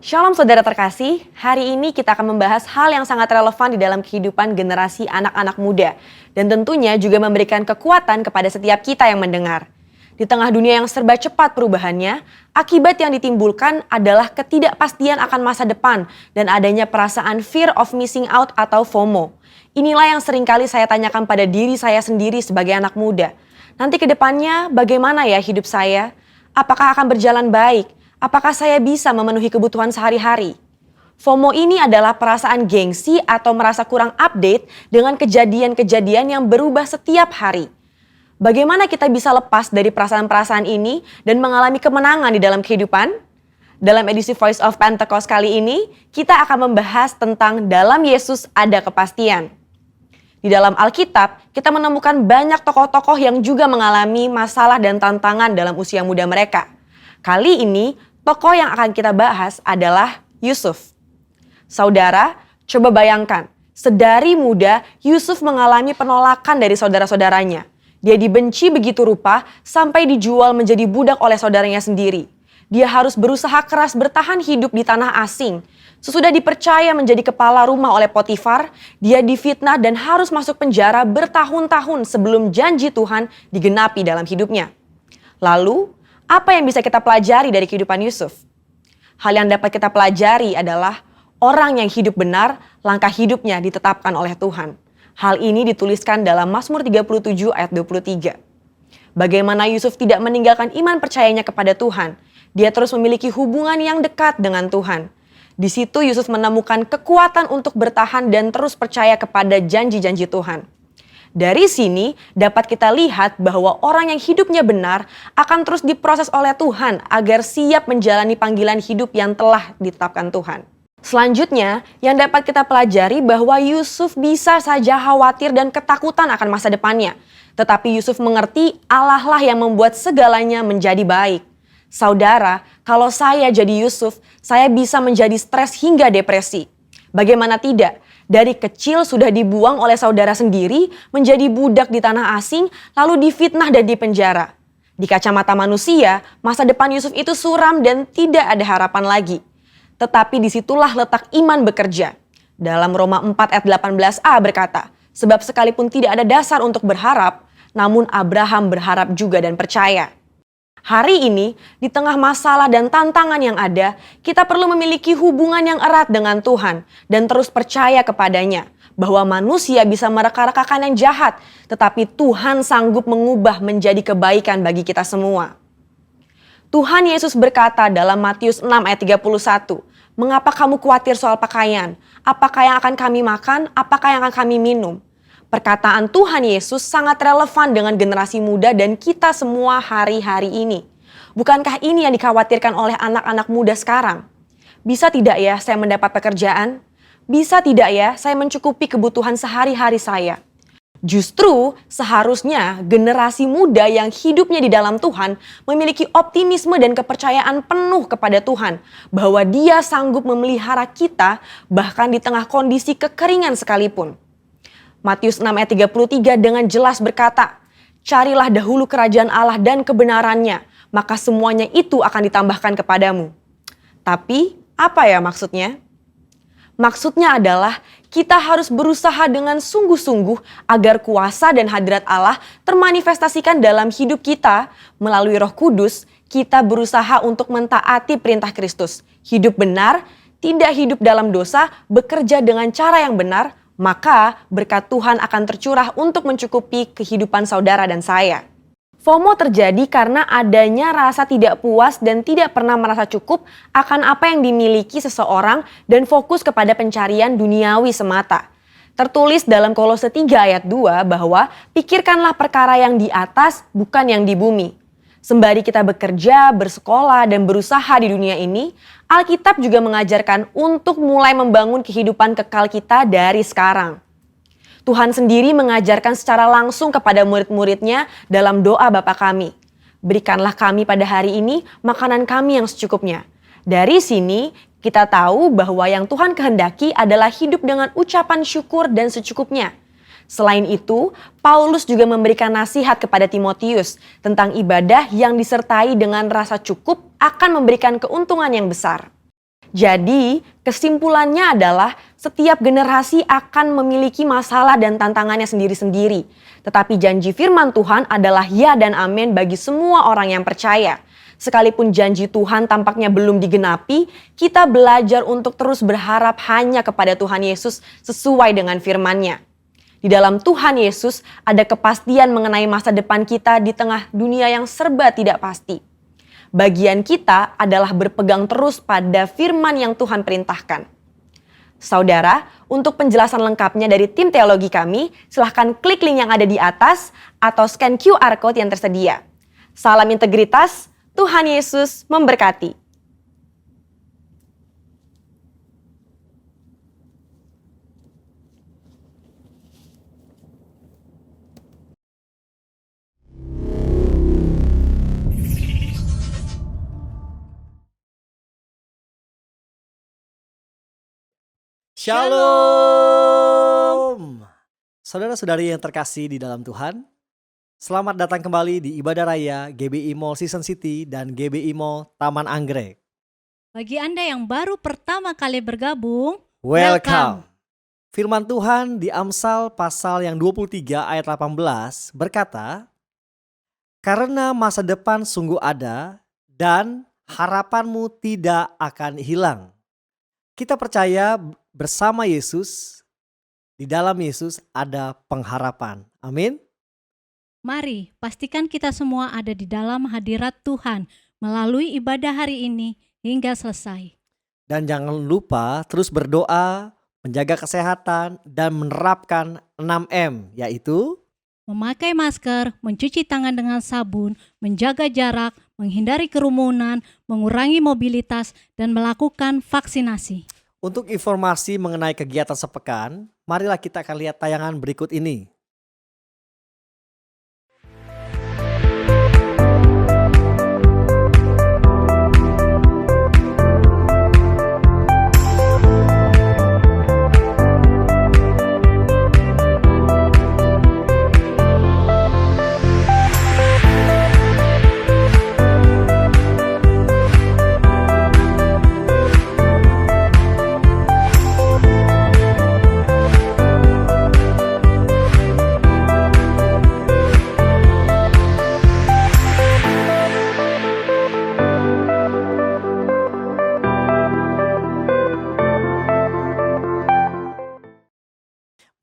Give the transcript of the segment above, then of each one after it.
Shalom saudara terkasih, hari ini kita akan membahas hal yang sangat relevan di dalam kehidupan generasi anak-anak muda. Dan tentunya juga memberikan kekuatan kepada setiap kita yang mendengar. Di tengah dunia yang serba cepat perubahannya, akibat yang ditimbulkan adalah ketidakpastian akan masa depan dan adanya perasaan fear of missing out atau FOMO. Inilah yang seringkali saya tanyakan pada diri saya sendiri sebagai anak muda. Nanti ke depannya bagaimana ya hidup saya? Apakah akan berjalan baik? Apakah saya bisa memenuhi kebutuhan sehari-hari? FOMO ini adalah perasaan gengsi atau merasa kurang update dengan kejadian-kejadian yang berubah setiap hari. Bagaimana kita bisa lepas dari perasaan-perasaan ini dan mengalami kemenangan di dalam kehidupan? Dalam edisi Voice of Pentecost kali ini, kita akan membahas tentang dalam Yesus ada kepastian. Di dalam Alkitab, kita menemukan banyak tokoh-tokoh yang juga mengalami masalah dan tantangan dalam usia muda mereka. Kali ini, tokoh yang akan kita bahas adalah Yusuf. Saudara, coba bayangkan, sedari muda Yusuf mengalami penolakan dari saudara-saudaranya. Dia dibenci begitu rupa sampai dijual menjadi budak oleh saudaranya sendiri. Dia harus berusaha keras bertahan hidup di tanah asing. Sesudah dipercaya menjadi kepala rumah oleh Potifar, dia difitnah dan harus masuk penjara bertahun-tahun sebelum janji Tuhan digenapi dalam hidupnya. Lalu, apa yang bisa kita pelajari dari kehidupan Yusuf? Hal yang dapat kita pelajari adalah orang yang hidup benar, langkah hidupnya ditetapkan oleh Tuhan. Hal ini dituliskan dalam Mazmur 37 ayat 23. Bagaimana Yusuf tidak meninggalkan iman percayanya kepada Tuhan. Dia terus memiliki hubungan yang dekat dengan Tuhan. Di situ Yusuf menemukan kekuatan untuk bertahan dan terus percaya kepada janji-janji Tuhan. Dari sini dapat kita lihat bahwa orang yang hidupnya benar akan terus diproses oleh Tuhan agar siap menjalani panggilan hidup yang telah ditetapkan Tuhan. Selanjutnya, yang dapat kita pelajari bahwa Yusuf bisa saja khawatir dan ketakutan akan masa depannya. Tetapi Yusuf mengerti Allah lah yang membuat segalanya menjadi baik. Saudara, kalau saya jadi Yusuf, saya bisa menjadi stres hingga depresi. Bagaimana tidak? Dari kecil sudah dibuang oleh saudara sendiri, menjadi budak di tanah asing, lalu difitnah dan dipenjara. Di kacamata manusia, masa depan Yusuf itu suram dan tidak ada harapan lagi. Tetapi disitulah letak iman bekerja. Dalam Roma 4 ayat 18a berkata, sebab sekalipun tidak ada dasar untuk berharap, namun Abraham berharap juga dan percaya. Hari ini, di tengah masalah dan tantangan yang ada, kita perlu memiliki hubungan yang erat dengan Tuhan dan terus percaya kepadanya bahwa manusia bisa mereka-rekakan yang jahat, tetapi Tuhan sanggup mengubah menjadi kebaikan bagi kita semua. Tuhan Yesus berkata dalam Matius 6 ayat 31, "Mengapa kamu khawatir soal pakaian? Apakah yang akan kami makan? Apakah yang akan kami minum?" Perkataan Tuhan Yesus sangat relevan dengan generasi muda dan kita semua hari-hari ini. Bukankah ini yang dikhawatirkan oleh anak-anak muda sekarang? Bisa tidak ya saya mendapat pekerjaan? Bisa tidak ya saya mencukupi kebutuhan sehari-hari saya? Justru seharusnya generasi muda yang hidupnya di dalam Tuhan memiliki optimisme dan kepercayaan penuh kepada Tuhan bahwa Dia sanggup memelihara kita bahkan di tengah kondisi kekeringan sekalipun. Matius 6 ayat 33 dengan jelas berkata, "Carilah dahulu kerajaan Allah dan kebenarannya, maka semuanya itu akan ditambahkan kepadamu." Tapi apa ya maksudnya? Maksudnya adalah kita harus berusaha dengan sungguh-sungguh agar kuasa dan hadirat Allah termanifestasikan dalam hidup kita. Melalui Roh Kudus, kita berusaha untuk mentaati perintah Kristus. Hidup benar, tidak hidup dalam dosa, bekerja dengan cara yang benar, maka berkat Tuhan akan tercurah untuk mencukupi kehidupan saudara dan saya. FOMO terjadi karena adanya rasa tidak puas dan tidak pernah merasa cukup akan apa yang dimiliki seseorang dan fokus kepada pencarian duniawi semata. Tertulis dalam Kolose 3 ayat 2 bahwa pikirkanlah perkara yang di atas bukan yang di bumi. Sembari kita bekerja, bersekolah, dan berusaha di dunia ini, Alkitab juga mengajarkan untuk mulai membangun kehidupan kekal kita dari sekarang. Tuhan sendiri mengajarkan secara langsung kepada murid-muridnya dalam doa Bapa kami. Berikanlah kami pada hari ini makanan kami yang secukupnya. Dari sini kita tahu bahwa yang Tuhan kehendaki adalah hidup dengan ucapan syukur dan secukupnya. Selain itu, Paulus juga memberikan nasihat kepada Timotius tentang ibadah yang disertai dengan rasa cukup akan memberikan keuntungan yang besar. Jadi, kesimpulannya adalah setiap generasi akan memiliki masalah dan tantangannya sendiri-sendiri. Tetapi janji firman Tuhan adalah ya dan amin bagi semua orang yang percaya. Sekalipun janji Tuhan tampaknya belum digenapi, kita belajar untuk terus berharap hanya kepada Tuhan Yesus sesuai dengan firman-Nya. Di dalam Tuhan Yesus ada kepastian mengenai masa depan kita di tengah dunia yang serba tidak pasti. Bagian kita adalah berpegang terus pada firman yang Tuhan perintahkan. Saudara, untuk penjelasan lengkapnya dari tim teologi kami, silahkan klik link yang ada di atas atau scan QR Code yang tersedia. Salam integritas, Tuhan Yesus memberkati. Shalom. Saudara-saudari yang terkasih di dalam Tuhan, selamat datang kembali di Ibadah Raya GBI Mall Season City dan GBI Mall Taman Anggrek. Bagi Anda yang baru pertama kali bergabung, Welcome. Firman Tuhan di Amsal pasal yang 23 ayat 18 berkata, "Karena masa depan sungguh ada dan harapanmu tidak akan hilang." Kita percaya bersama Yesus, di dalam Yesus ada pengharapan. Amin. mari pastikan kita semua ada di dalam hadirat Tuhan melalui ibadah hari ini hingga selesai. Dan jangan lupa terus berdoa, menjaga kesehatan, dan menerapkan 6M, yaitu Memakai masker, mencuci tangan dengan sabun, menjaga jarak, menghindari kerumunan, mengurangi mobilitas, dan melakukan vaksinasi. untuk informasi mengenai kegiatan sepekan, marilah kita akan lihat tayangan berikut ini.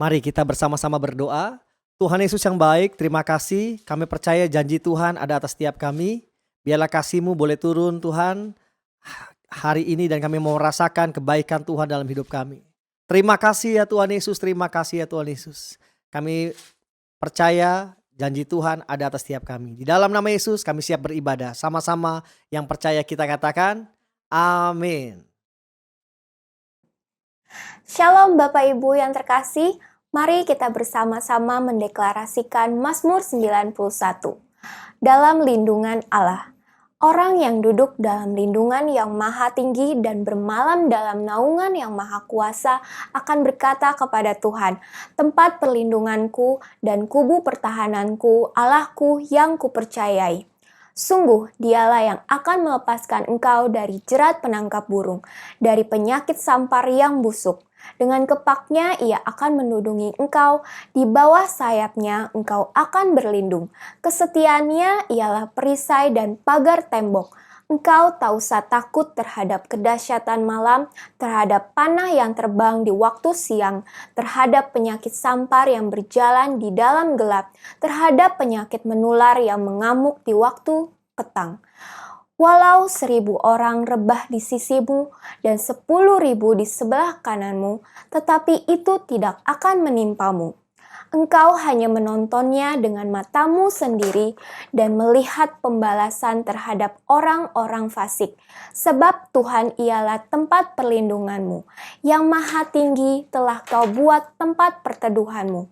Mari kita bersama-sama berdoa. Tuhan Yesus yang baik, terima kasih. Kami percaya janji Tuhan ada atas setiap kami. Biarlah kasih-Mu boleh turun Tuhan hari ini dan kami mau merasakan kebaikan Tuhan dalam hidup kami. Terima kasih ya Tuhan Yesus, terima kasih ya Tuhan Yesus. Kami percaya janji Tuhan ada atas setiap kami. Di dalam nama Yesus kami siap beribadah. Sama-sama yang percaya kita katakan, amin. Shalom Bapak Ibu yang terkasih, mari kita bersama-sama mendeklarasikan Mazmur 91. Dalam lindungan Allah, orang yang duduk dalam lindungan yang maha tinggi dan bermalam dalam naungan yang maha kuasa akan berkata kepada Tuhan, tempat perlindunganku dan kubu pertahananku, Allahku yang kupercayai. Sungguh dialah yang akan melepaskan engkau dari jerat penangkap burung, dari penyakit sampar yang busuk. Dengan kepaknya ia akan menudungi engkau, di bawah sayapnya engkau akan berlindung. Kesetiaannya ialah perisai dan pagar tembok. Engkau tak usah takut terhadap kedahsyatan malam, terhadap panah yang terbang di waktu siang, terhadap penyakit sampar yang berjalan di dalam gelap, terhadap penyakit menular yang mengamuk di waktu petang. Walau 1.000 orang rebah di sisimu dan 10.000 di sebelah kananmu, tetapi itu tidak akan menimpamu. Engkau hanya menontonnya dengan matamu sendiri dan melihat pembalasan terhadap orang-orang fasik. Sebab Tuhan ialah tempat perlindunganmu, yang maha tinggi telah kau buat tempat perteduhanmu.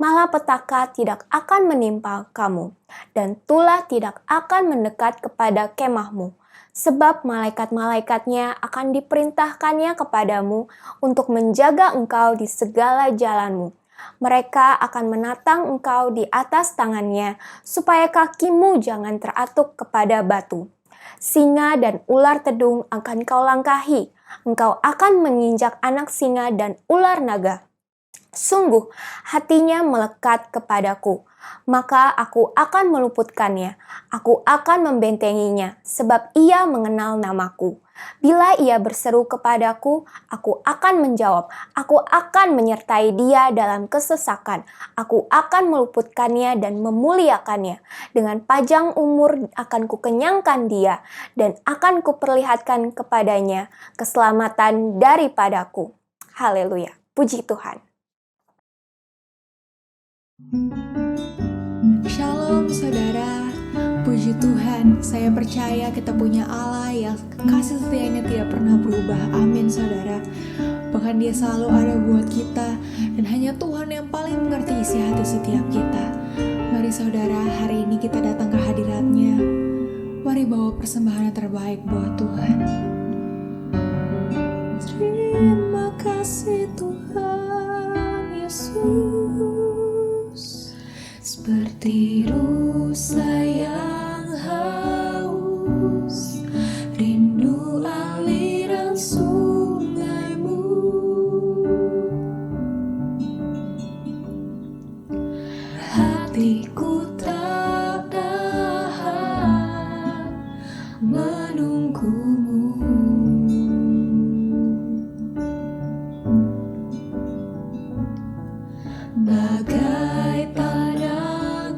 Malapetaka tidak akan menimpa kamu, dan tulah tidak akan mendekat kepada kemahmu. Sebab malaikat-malaikatnya akan diperintahkannya kepadamu untuk menjaga engkau di segala jalanmu. Mereka akan menatang engkau di atas tangannya, supaya kakimu jangan teratuk kepada batu. Singa dan ular tedung akan kau langkahi, Engkau akan menginjak anak singa dan ular naga. Sungguh, hatinya melekat kepadaku, maka aku akan meluputkannya. Aku akan membentenginya, sebab ia mengenal namaku. Bila ia berseru kepadaku, aku akan menjawab. Aku akan menyertai dia dalam kesesakan. Aku akan meluputkannya dan memuliakannya. Dengan panjang umur akan kukenyangkan dia, dan akan kuperlihatkan kepadanya keselamatan daripadaku. Haleluya, puji Tuhan. Shalom saudara, puji Tuhan, saya percaya kita punya Allah yang kasih setianya tidak pernah berubah, amin saudara. Bahkan dia selalu ada buat kita, dan hanya Tuhan yang paling mengerti isi hati setiap kita. Mari saudara, hari ini kita datang ke hadirat-Nya. Mari bawa persembahan yang terbaik buat Tuhan. Terima kasih Tuhan Yesus. Seperti rusa yang haus, rindu aliran sungai-Mu. Hatiku tak tahan menunggu-Mu. Bagai padang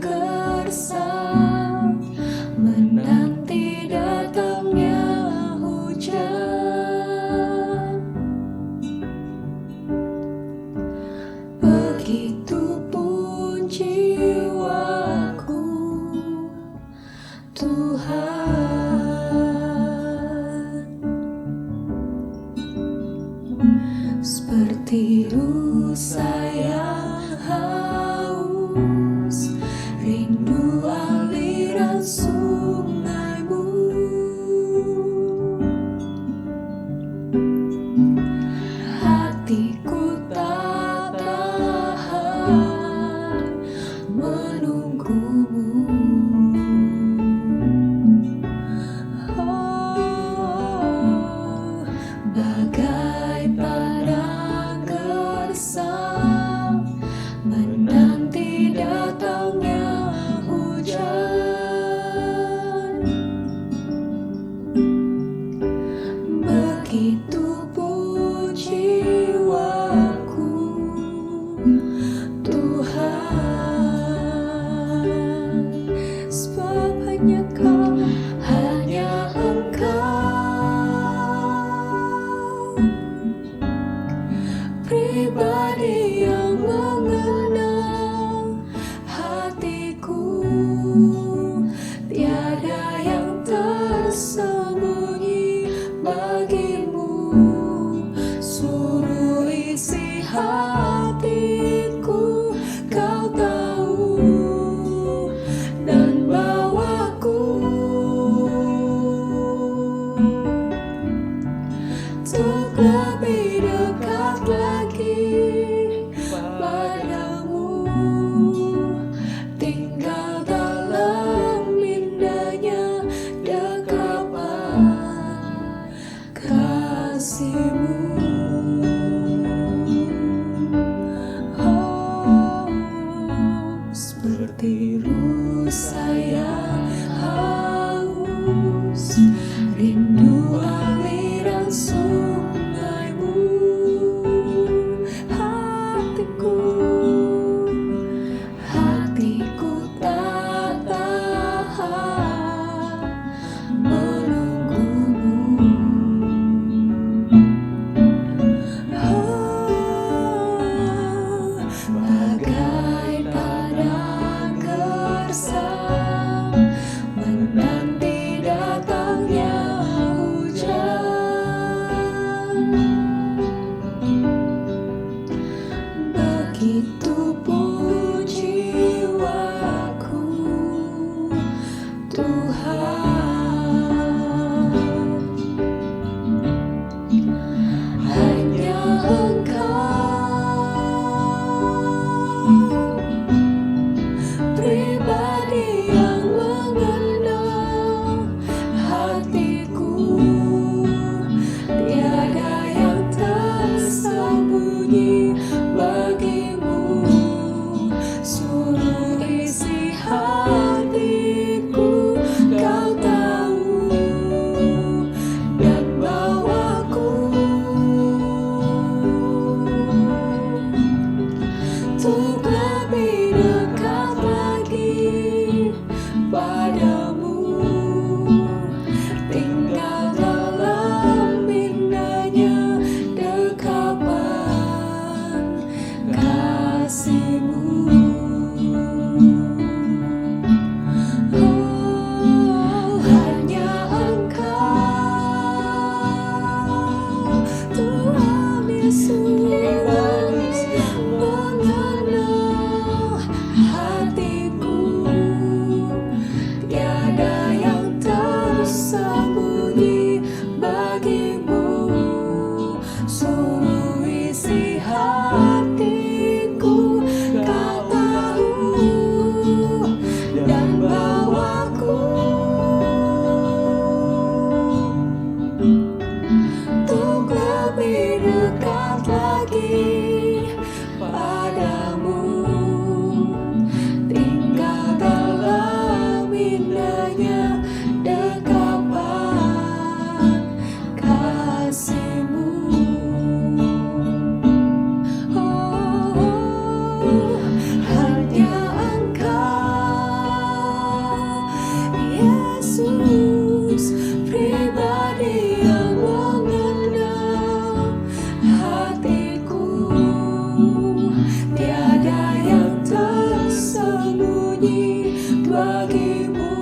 kasih-Mu,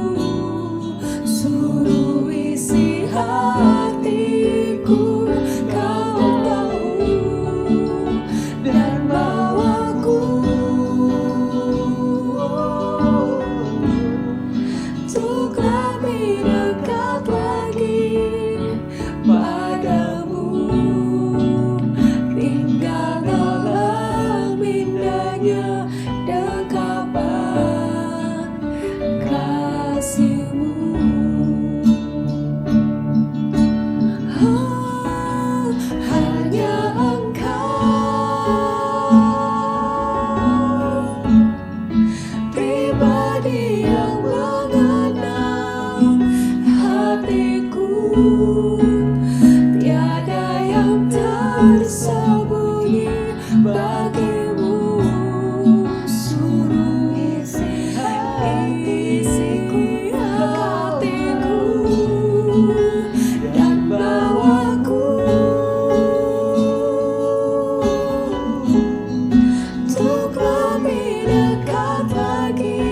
suruh isi hatiku. Kau tahu dan bawaku untuk lebih dekat lagi padamu, tinggal dalam indahnya dekapan kasih-Mu. Oh, hanya Engkau, pribadi yang mengenal hatiku, tiada yang tersembunyi bagimu. Suruh isi hatiku, dan bawaku untuk lebih dekat lagi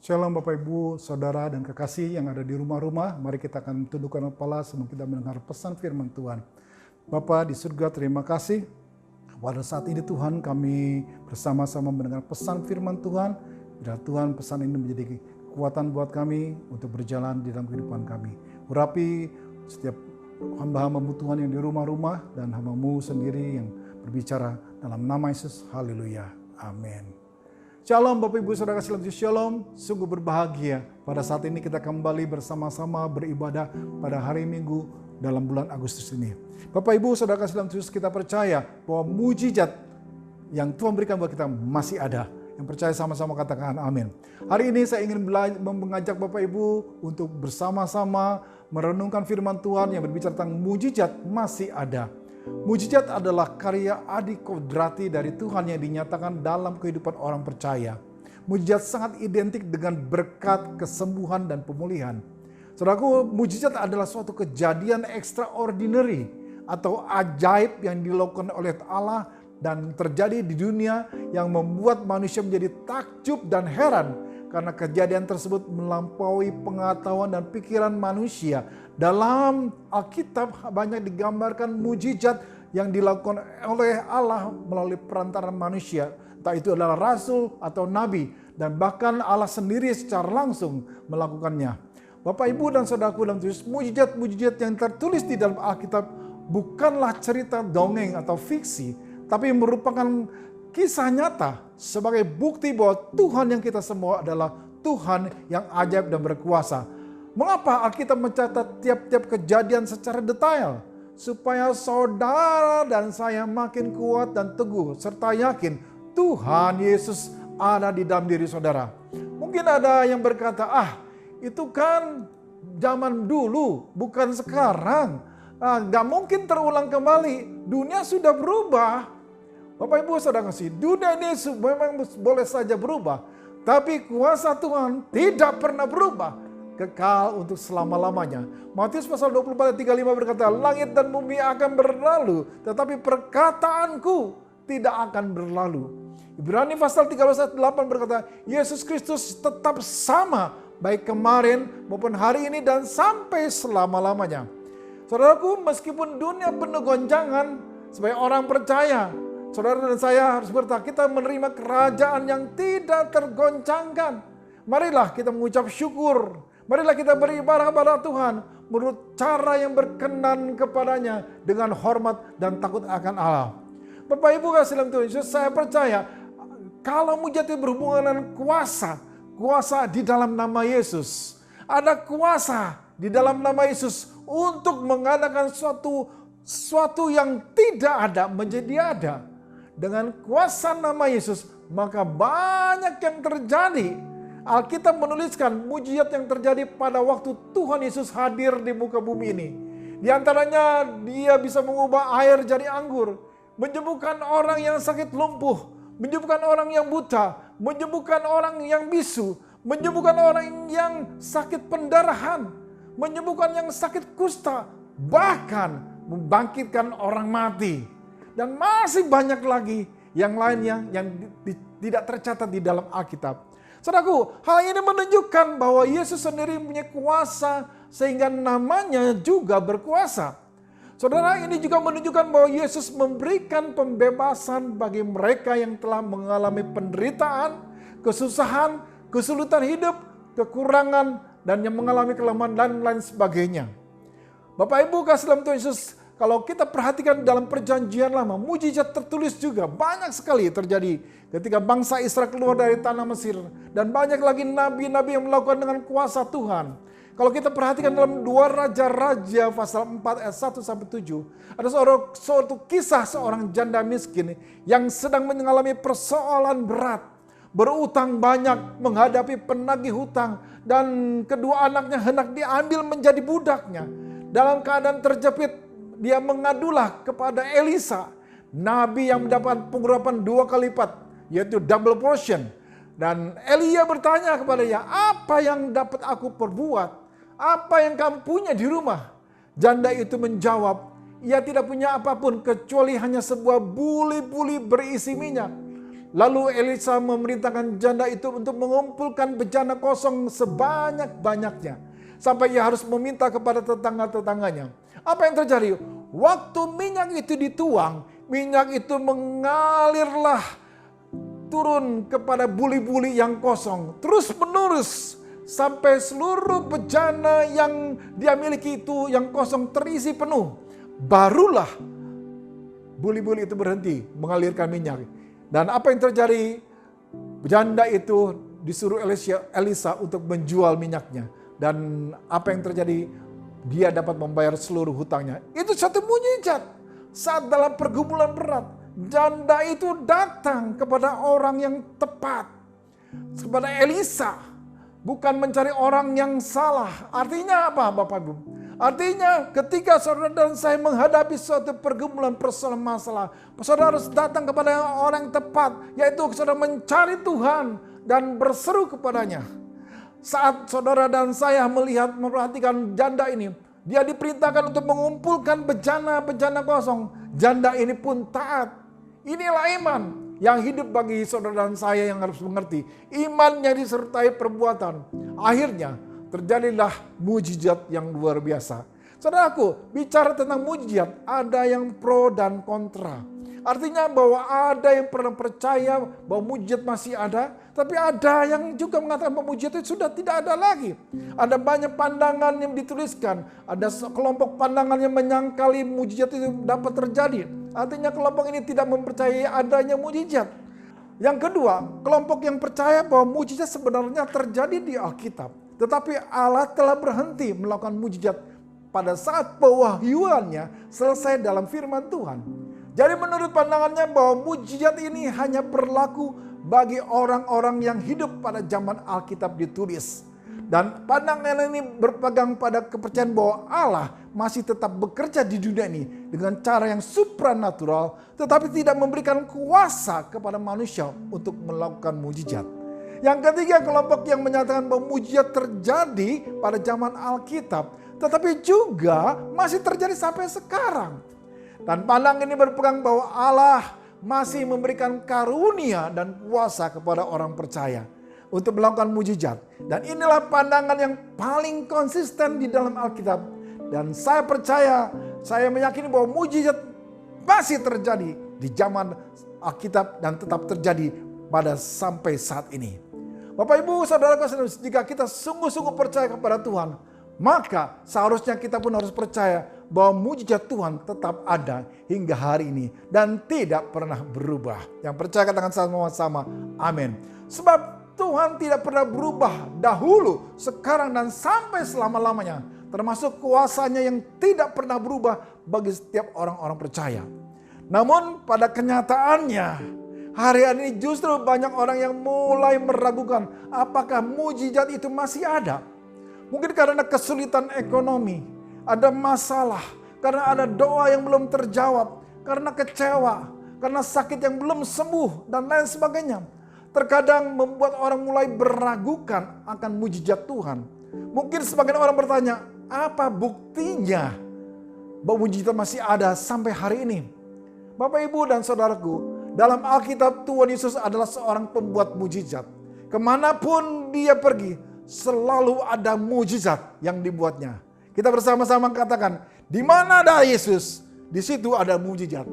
Shalom Bapak Ibu, Saudara dan kekasih yang ada di rumah-rumah. Mari kita akan tundukkan kepala sebelum kita mendengar pesan firman Tuhan. Bapa di surga, terima kasih. Pada saat ini Tuhan, kami bersama-sama mendengar pesan firman Tuhan. Bila Tuhan, pesan ini menjadi kekuatan buat kami untuk berjalan di dalam kehidupan kami. Urapi setiap hamba-hambamu Tuhan yang di rumah-rumah dan hamba-Mu sendiri yang berbicara dalam nama Yesus. Haleluya. Amin. Shalom Bapak Ibu Saudara kasih dalam Yesus, shalom. Sungguh berbahagia pada saat ini kita kembali bersama-sama beribadah pada hari Minggu dalam bulan Agustus ini. Bapak Ibu Saudara kasih dalam Yesus, kita percaya bahwa mujizat yang Tuhan berikan buat kita masih ada. Yang percaya sama-sama katakan amin. Hari ini saya ingin mengajak Bapak Ibu untuk bersama-sama merenungkan firman Tuhan yang berbicara tentang mujizat masih ada. Mujizat adalah karya adikodrati dari Tuhan yang dinyatakan dalam kehidupan orang percaya. Mujizat sangat identik dengan berkat, kesembuhan, dan pemulihan. Saudaraku, mujizat adalah suatu kejadian extraordinary atau ajaib yang dilakukan oleh Allah dan terjadi di dunia yang membuat manusia menjadi takjub dan heran karena kejadian tersebut melampaui pengetahuan dan pikiran manusia. Dalam Alkitab banyak digambarkan mujizat yang dilakukan oleh Allah melalui perantaran manusia. Entah itu adalah rasul atau nabi. Dan bahkan Allah sendiri secara langsung melakukannya. Bapak, Ibu, dan saudaraku dalam Yesus, mujizat-mujizat yang tertulis di dalam Alkitab bukanlah cerita dongeng atau fiksi. Tapi merupakan kisah nyata sebagai bukti bahwa Tuhan yang kita semua adalah Tuhan yang ajaib dan berkuasa. Mengapa Alkitab mencatat tiap-tiap kejadian secara detail? Supaya saudara dan saya makin kuat dan teguh serta yakin Tuhan Yesus ada di dalam diri saudara. Mungkin ada yang berkata, itu kan zaman dulu, bukan sekarang. Gak mungkin terulang kembali, dunia sudah berubah. Bapak Ibu Saudara kasih, dunia ini memang boleh saja berubah. Tapi kuasa Tuhan tidak pernah berubah. Kekal untuk selama-lamanya. Matius pasal 24 ayat 35 berkata, langit dan bumi akan berlalu, tetapi perkataanku tidak akan berlalu. Ibrani pasal 13 ayat 8 berkata, Yesus Kristus tetap sama, baik kemarin maupun hari ini dan sampai selama-lamanya. Saudaraku, meskipun dunia penuh goncangan, sebagai orang percaya, saudara dan saya harus berkata, kita menerima kerajaan yang tidak tergoncangkan. Marilah kita mengucap syukur. Marilah kita beribadah kepada Tuhan menurut cara yang berkenan kepadanya dengan hormat dan takut akan Allah. Bapak Ibu kasih dalam Tuhan Yesus, saya percaya kalau mujizat berhubungan dengan kuasa di dalam nama Yesus. Ada kuasa di dalam nama Yesus untuk mengadakan suatu yang tidak ada menjadi ada. Dengan kuasa nama Yesus maka banyak yang terjadi. Alkitab menuliskan mujizat yang terjadi pada waktu Tuhan Yesus hadir di muka bumi ini. Di antaranya dia bisa mengubah air jadi anggur, menyembuhkan orang yang sakit lumpuh, menyembuhkan orang yang buta, menyembuhkan orang yang bisu, menyembuhkan orang yang sakit pendarahan, menyembuhkan yang sakit kusta, bahkan membangkitkan orang mati. Dan masih banyak lagi yang lainnya yang tidak tercatat di dalam Alkitab. Saudaraku, hal ini menunjukkan bahwa Yesus sendiri punya kuasa sehingga namanya juga berkuasa. Saudara, ini juga menunjukkan bahwa Yesus memberikan pembebasan bagi mereka yang telah mengalami penderitaan, kesusahan, kesulitan hidup, kekurangan, dan yang mengalami kelemahan dan lain sebagainya. Bapak Ibu kasih dalam Tuhan Yesus, kalau kita perhatikan dalam perjanjian lama, mujizat tertulis juga banyak sekali terjadi ketika bangsa Israel keluar dari tanah Mesir. Dan banyak lagi nabi-nabi yang melakukan dengan kuasa Tuhan. Kalau kita perhatikan dalam 2 Raja-Raja pasal 4 ayat 1 sampai 7. Ada suatu kisah seorang janda miskin yang sedang mengalami persoalan berat. Berutang banyak, menghadapi penagih hutang. Dan kedua anaknya hendak diambil menjadi budaknya. Dalam keadaan terjepit, dia mengadulah kepada Elisa, nabi yang mendapat pengurapan 2 kali lipat, yaitu double portion. Dan Elia bertanya kepada dia, apa yang dapat aku perbuat? Apa yang kamu punya di rumah? Janda itu menjawab, ia tidak punya apapun kecuali hanya sebuah buli-buli berisi minyak. Lalu Elisa memerintahkan janda itu untuk mengumpulkan bejana kosong sebanyak-banyaknya. Sampai ia harus meminta kepada tetangga-tetangganya. Apa yang terjadi? Waktu minyak itu dituang, minyak itu mengalirlah turun kepada buli-buli yang kosong. Terus menerus sampai seluruh bejana yang dia miliki itu yang kosong terisi penuh. Barulah buli-buli itu berhenti mengalirkan minyak. Dan apa yang terjadi? Janda itu disuruh Elisa untuk menjual minyaknya. Dan apa yang terjadi? Dia dapat membayar seluruh hutangnya. Itu satu mujizat. Saat dalam pergumulan berat, janda itu datang kepada orang yang tepat. Kepada Elisa. Bukan mencari orang yang salah. Artinya apa Bapak Ibu? Artinya ketika saudara dan saya menghadapi suatu pergumulan persoalan masalah, saudara harus datang kepada orang yang tepat, yaitu saudara mencari Tuhan dan berseru kepadanya. Saat saudara dan saya memperhatikan janda ini, dia diperintahkan untuk mengumpulkan bejana-bejana kosong. Janda ini pun taat. Inilah iman yang hidup bagi saudara dan saya yang harus mengerti. Imannya disertai perbuatan. Akhirnya terjadilah mujizat yang luar biasa. Saudaraku, bicara tentang mujizat, ada yang pro dan kontra. Artinya bahwa ada yang pernah percaya bahwa mujizat masih ada, tapi ada yang juga mengatakan bahwa mujizat itu sudah tidak ada lagi. Ada banyak pandangan yang dituliskan, ada kelompok pandangan yang menyangkali mujizat itu dapat terjadi. Artinya kelompok ini tidak mempercayai adanya mujizat. Yang kedua, kelompok yang percaya bahwa mujizat sebenarnya terjadi di Alkitab. Tetapi Allah telah berhenti melakukan mujizat pada saat pewahyuannya selesai dalam firman Tuhan. Jadi menurut pandangannya bahwa mujizat ini hanya berlaku bagi orang-orang yang hidup pada zaman Alkitab ditulis. Dan pandangan ini berpegang pada kepercayaan bahwa Allah masih tetap bekerja di dunia ini dengan cara yang supranatural, tetapi tidak memberikan kuasa kepada manusia untuk melakukan mujizat. Yang ketiga, kelompok yang menyatakan bahwa mujizat terjadi pada zaman Alkitab, tetapi juga masih terjadi sampai sekarang. Dan pandangan ini berpegang bahwa Allah masih memberikan karunia dan kuasa kepada orang percaya untuk melakukan mujizat. Dan inilah pandangan yang paling konsisten di dalam Alkitab. Dan saya percaya, saya meyakini bahwa mujizat masih terjadi di zaman Alkitab dan tetap terjadi pada sampai saat ini. Bapak Ibu, saudara-saudara, jika kita sungguh-sungguh percaya kepada Tuhan, maka seharusnya kita pun harus percaya bahwa mujizat Tuhan tetap ada hingga hari ini dan tidak pernah berubah. Yang percaya katakan sama-sama, amin. Sebab Tuhan tidak pernah berubah dahulu, sekarang dan sampai selama-lamanya. Termasuk kuasanya yang tidak pernah berubah bagi setiap orang-orang percaya. Namun pada kenyataannya, hari ini justru banyak orang yang mulai meragukan apakah mujizat itu masih ada. Mungkin karena kesulitan ekonomi, ada masalah, karena ada doa yang belum terjawab, karena kecewa, karena sakit yang belum sembuh, dan lain sebagainya. Terkadang membuat orang mulai meragukan akan mujizat Tuhan. Mungkin sebagian orang bertanya, apa buktinya bahwa mujizat masih ada sampai hari ini? Bapak, Ibu, dan saudaraku, dalam Alkitab Tuhan Yesus adalah seorang pembuat mujizat. Kemanapun dia pergi, selalu ada mujizat yang dibuatnya. Kita bersama-sama katakan, di mana ada Yesus, di situ ada mujizat.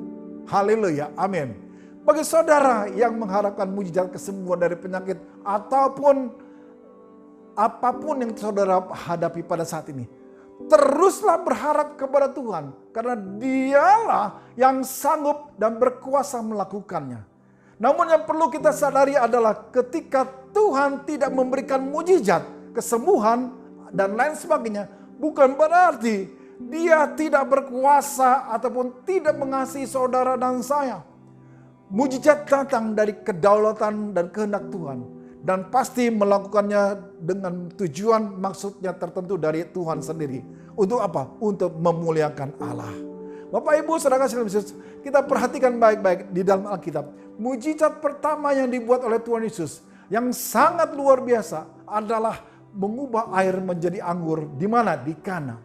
Haleluya, amin. Bagi saudara yang mengharapkan mujizat kesembuhan dari penyakit ataupun apapun yang saudara hadapi pada saat ini, teruslah berharap kepada Tuhan, karena Dialah yang sanggup dan berkuasa melakukannya. Namun yang perlu kita sadari adalah ketika Tuhan tidak memberikan mujizat, kesembuhan, dan lain sebagainya, bukan berarti Dia tidak berkuasa ataupun tidak mengasihi saudara dan saya. Mujizat datang dari kedaulatan dan kehendak Tuhan. Dan pasti melakukannya dengan tujuan maksudnya tertentu dari Tuhan sendiri. Untuk apa? Untuk memuliakan Allah. Bapak, Ibu, saudara sekalian, kita perhatikan baik-baik di dalam Alkitab. Mujizat pertama yang dibuat oleh Tuhan Yesus yang sangat luar biasa adalah mengubah air menjadi anggur. Di mana? Di Kana.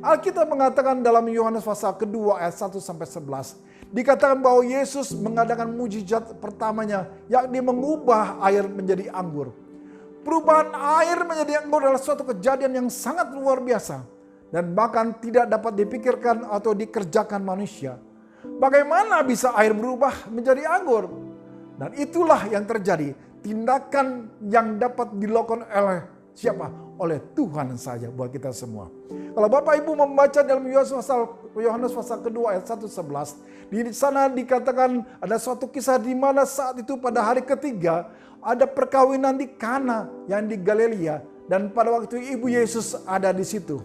Alkitab mengatakan dalam Yohanes pasal kedua ayat 1-11. Dikatakan bahwa Yesus mengadakan mujizat pertamanya, yakni mengubah air menjadi anggur. Perubahan air menjadi anggur adalah suatu kejadian yang sangat luar biasa dan bahkan tidak dapat dipikirkan atau dikerjakan manusia. Bagaimana bisa air berubah menjadi anggur? Dan itulah yang terjadi, tindakan yang dapat dilakukan oleh siapa? Oleh Tuhan saja buat kita semua. Kalau Bapak Ibu membaca dalam Yohanes pasal kedua ayat 1:11, di sana dikatakan ada suatu kisah di mana saat itu pada hari ketiga ada perkawinan di Kana yang di Galilea, dan pada waktu Ibu Yesus ada di situ.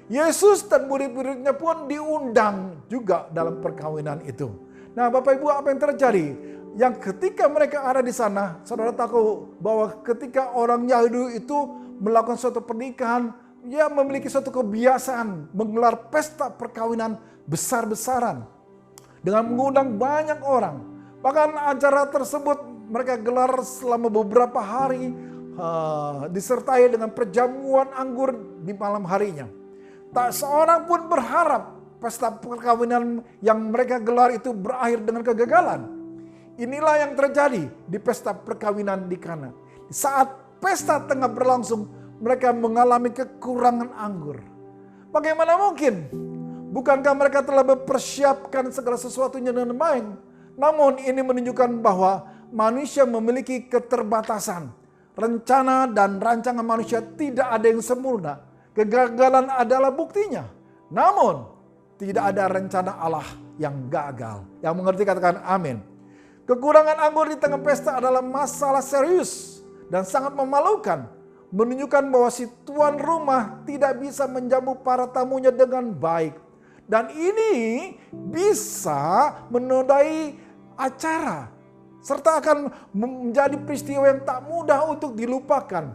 Yesus dan murid-muridnya pun diundang juga dalam perkawinan itu. Nah, Bapak Ibu, apa yang terjadi? Yang ketika mereka ada di sana, saudara tahu bahwa ketika orang Yahudi itu melakukan suatu pernikahan, ia memiliki suatu kebiasaan menggelar pesta perkawinan besar-besaran dengan mengundang banyak orang. Bahkan acara tersebut mereka gelar selama beberapa hari, disertai dengan perjamuan anggur di malam harinya. Tak seorang pun berharap pesta perkawinan yang mereka gelar itu berakhir dengan kegagalan. Inilah yang terjadi di pesta perkawinan di Kana. Saat pesta tengah berlangsung, mereka mengalami kekurangan anggur. Bagaimana mungkin? Bukankah mereka telah mempersiapkan segala sesuatunya dengan baik? Namun ini menunjukkan bahwa manusia memiliki keterbatasan. Rencana dan rancangan manusia tidak ada yang sempurna. Kegagalan adalah buktinya. Namun tidak ada rencana Allah yang gagal. Yang mengerti katakan amin. Kekurangan anggur di tengah pesta adalah masalah serius dan sangat memalukan. Menunjukkan bahwa si tuan rumah tidak bisa menjamu para tamunya dengan baik. Dan ini bisa menodai acara. Serta akan menjadi peristiwa yang tak mudah untuk dilupakan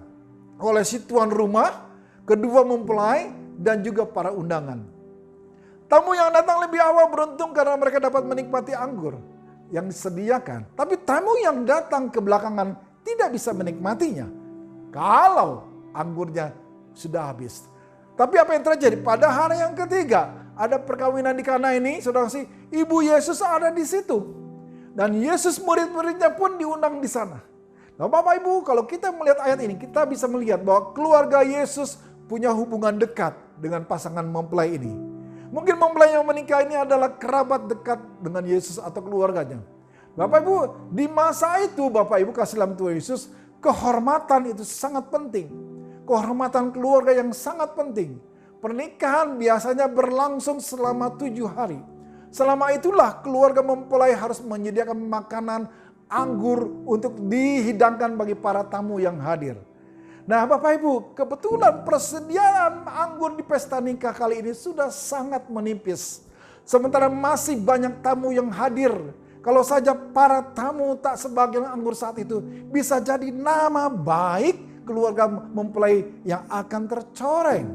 oleh si tuan rumah, kedua mempelai, dan juga para undangan. Tamu yang datang lebih awal beruntung karena mereka dapat menikmati anggur yang disediakan. Tapi tamu yang datang ke belakangan tidak bisa menikmatinya kalau anggurnya sudah habis. Tapi apa yang terjadi? Pada hari yang ketiga ada perkawinan di Kana ini, saudara kasih, Ibu Yesus ada di situ. Dan Yesus murid-muridnya pun diundang di sana. Nah, Bapak Ibu, kalau kita melihat ayat ini, kita bisa melihat bahwa keluarga Yesus punya hubungan dekat dengan pasangan mempelai ini. Mungkin mempelai yang menikah ini adalah kerabat dekat dengan Yesus atau keluarganya. Bapak Ibu, di masa itu Bapak Ibu kasih dalam Tuhan Yesus, kehormatan itu sangat penting. Kehormatan keluarga yang sangat penting. Pernikahan biasanya berlangsung selama 7 hari. Selama itulah keluarga mempelai harus menyediakan makanan anggur untuk dihidangkan bagi para tamu yang hadir. Nah, Bapak Ibu, kebetulan persediaan anggur di pesta nikah kali ini sudah sangat menipis. Sementara masih banyak tamu yang hadir. Kalau saja para tamu tak sebagian anggur saat itu, bisa jadi nama baik keluarga mempelai yang akan tercoreng.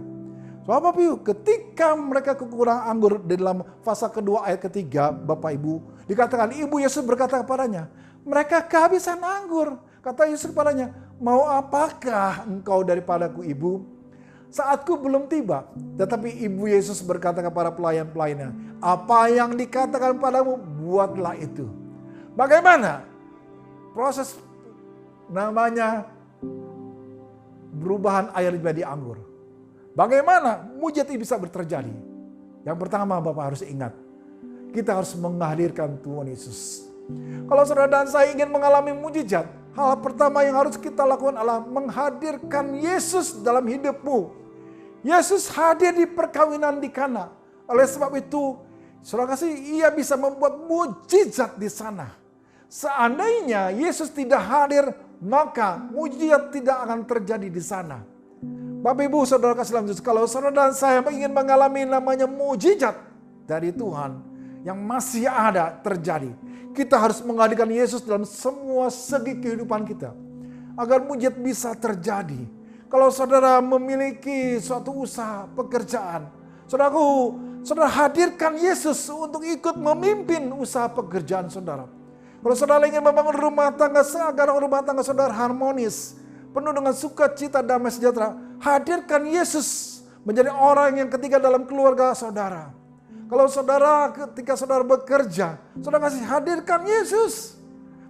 Bapak Ibu, ketika mereka kekurangan anggur di dalam pasal kedua ayat ketiga, Bapak Ibu, dikatakan Ibu Yesus berkata kepadanya, mereka kehabisan anggur. Kata Yesus kepadanya, mau apakah engkau daripadaku Ibu? Saatku belum tiba. Tetapi Ibu Yesus berkata kepada pelayan-pelayannya, apa yang dikatakan padamu, buatlah itu. Bagaimana? Proses namanya perubahan air menjadi anggur. Bagaimana mujizat ini bisa terjadi? Yang pertama Bapak harus ingat, kita harus menghadirkan Tuhan Yesus. Kalau saudara dan saya ingin mengalami mujizat, hal pertama yang harus kita lakukan adalah menghadirkan Yesus dalam hidupmu. Yesus hadir di perkawinan di Kana. Oleh sebab itu, saudara kasih, ia bisa membuat mujizat di sana. Seandainya Yesus tidak hadir, maka mujizat tidak akan terjadi di sana. Bapak Ibu saudara kasih dalam Yesus, kalau saudara dan saya ingin mengalami namanya mujizat dari Tuhan yang masih ada terjadi, kita harus menghadirkan Yesus dalam semua segi kehidupan kita agar mujizat bisa terjadi. Kalau saudara memiliki suatu usaha, pekerjaan, saudara hadirkan Yesus untuk ikut memimpin usaha pekerjaan saudara. Kalau saudara ingin membangun rumah tangga agar rumah tangga saudara harmonis, penuh dengan sukacita, damai sejahtera, hadirkan Yesus menjadi orang yang ketiga dalam keluarga saudara. Kalau saudara ketika saudara bekerja, saudara kasih hadirkan Yesus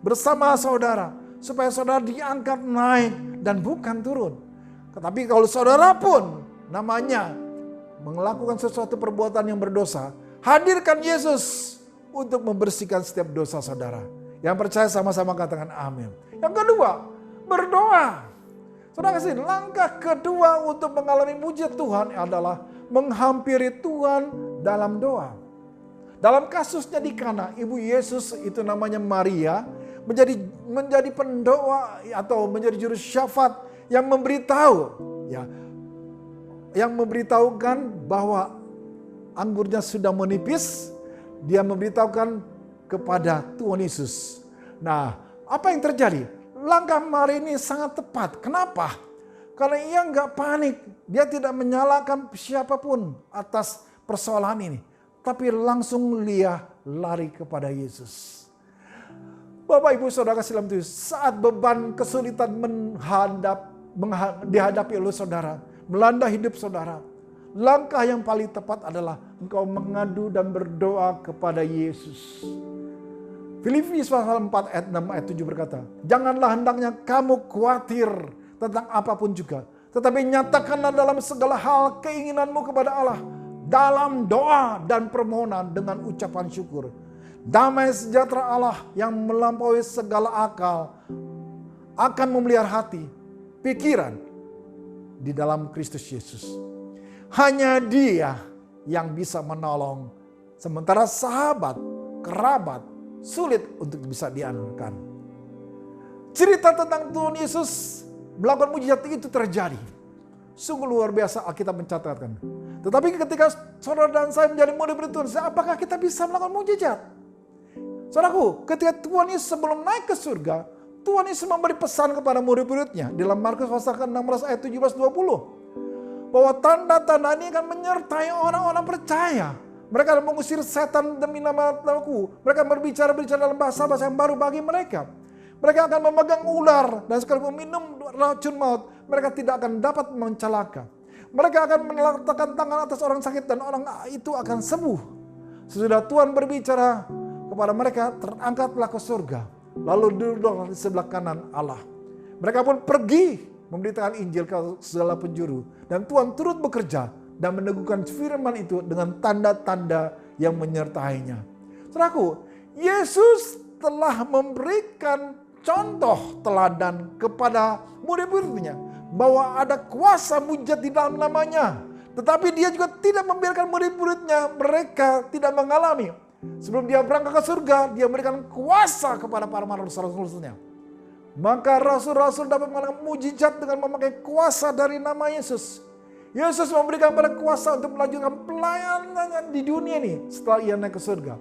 bersama saudara. Supaya saudara diangkat naik dan bukan turun. Tetapi kalau saudara pun namanya melakukan sesuatu perbuatan yang berdosa, hadirkan Yesus untuk membersihkan setiap dosa saudara. Yang percaya sama-sama katakan amin. Yang kedua, berdoa. Saudara kasih, langkah kedua untuk mengalami mujizat Tuhan adalah menghampiri Tuhan dalam doa. Dalam kasusnya di Kana, ibu Yesus itu namanya Maria, menjadi pendoa atau menjadi juru syafaat yang memberitahu, yang memberitahukan bahwa anggurnya sudah menipis. Dia memberitahukan kepada Tuhan Yesus. Nah, apa yang terjadi? Langkah Maria ini sangat tepat. Kenapa? Karena ia nggak panik. Dia tidak menyalahkan siapapun atas persoalan ini. Tapi langsung dia lari kepada Yesus. Bapak Ibu Saudara kasih dalam Tuhan, saat beban kesulitan dihadapi oleh saudara, melanda hidup saudara, langkah yang paling tepat adalah engkau mengadu dan berdoa kepada Yesus. Filipi pasal 4 ayat 6 ayat 7 berkata, janganlah hendaknya kamu khawatir tentang apapun juga, tetapi nyatakanlah dalam segala hal keinginanmu kepada Allah dalam doa dan permohonan dengan ucapan syukur. Damai sejahtera Allah yang melampaui segala akal akan memelihara hati, pikiran di dalam Kristus Yesus. Hanya Dia yang bisa menolong, sementara sahabat, kerabat sulit untuk bisa diandalkan. Cerita tentang Tuhan Yesus melakukan mujizat itu terjadi. Sungguh luar biasa Alkitab mencatatkan. Tetapi ketika saudara dan saya menjadi murid-murid Tuhan, apakah kita bisa melakukan mujizat? Saudaraku, ketika Tuhan Yesus sebelum naik ke surga, Tuhan Yesus memberi pesan kepada murid-muridnya dalam Markus pasal 16 ayat 17-20. Bahwa tanda-tanda ini akan menyertai orang-orang percaya. Mereka akan mengusir setan demi nama aku. Mereka berbicara dalam bahasa-bahasa yang baru bagi mereka. Mereka akan memegang ular dan sekalipun minum racun maut, mereka tidak akan dapat mencelaka. Mereka akan meletakkan tangan atas orang sakit dan orang itu akan sembuh. Sesudah Tuhan berbicara kepada mereka, terangkatlah ke surga. Lalu duduklah di sebelah kanan Allah. Mereka pun pergi memberitakan Injil ke segala penjuru. Dan Tuhan turut bekerja dan meneguhkan firman itu dengan tanda-tanda yang menyertainya. Saudaraku, Yesus telah memberikan contoh teladan kepada murid-muridnya bahwa ada kuasa mujizat di dalam namanya. Tetapi dia juga tidak membiarkan murid-muridnya mereka tidak mengalami. Sebelum dia berangkat ke surga, dia memberikan kuasa kepada para rasul-rasulnya. Maka rasul-rasul dapat melakukan mujizat dengan memakai kuasa dari nama Yesus. Yesus memberikan pada kuasa untuk melanjutkan pelayanannya di dunia ini setelah ia naik ke surga.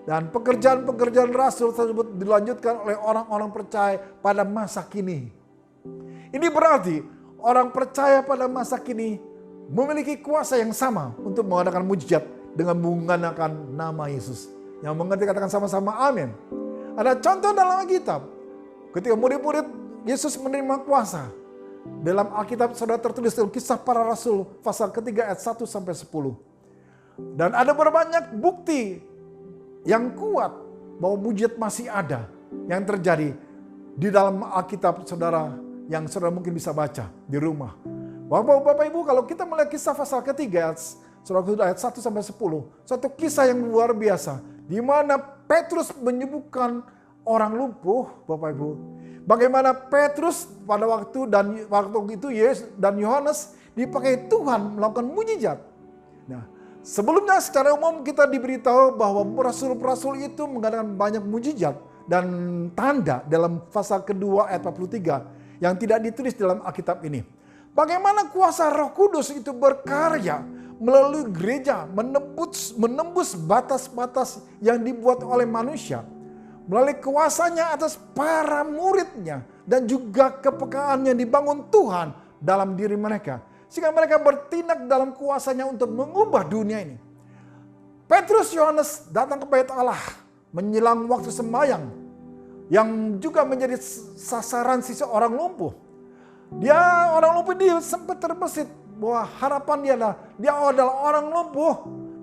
Dan pekerjaan-pekerjaan rasul tersebut dilanjutkan oleh orang-orang percaya pada masa kini. Ini berarti orang percaya pada masa kini memiliki kuasa yang sama untuk mengadakan mujizat dengan menggunakan nama Yesus. Yang mengerti katakan sama-sama amin. Ada contoh dalam Alkitab. Ketika murid-murid Yesus menerima kuasa. Dalam Alkitab saudara tertulis dalam Kisah Para Rasul pasal ketiga ayat 1-10. Dan ada berbanyak bukti yang kuat bahwa mujizat masih ada yang terjadi di dalam Alkitab saudara yang saudara mungkin bisa baca di rumah. Bapak Ibu, kalau kita melihat Kisah pasal ketiga ayat 1-10, satu kisah yang luar biasa di mana Petrus menyembuhkan orang lumpuh, Bapak Ibu. Bagaimana Petrus pada waktu itu Yesus dan Yohanes dipakai Tuhan melakukan mujizat. Nah, sebelumnya secara umum kita diberitahu bahwa rasul-rasul itu mengadakan banyak mujizat dan tanda dalam pasal kedua ayat 43 yang tidak ditulis dalam Alkitab ini. Bagaimana kuasa Roh Kudus itu berkarya melalui gereja menembus batas-batas yang dibuat oleh manusia. Melalui kuasanya atas para muridnya dan juga kepekaan yang dibangun Tuhan dalam diri mereka. Sehingga mereka bertindak dalam kuasanya untuk mengubah dunia ini. Petrus Yohanes datang ke bait Allah menjelang waktu sembahyang yang juga menjadi sasaran seseorang lumpuh. Orang lumpuh dia sempat terbesit bahwa harapan dia adalah orang lumpuh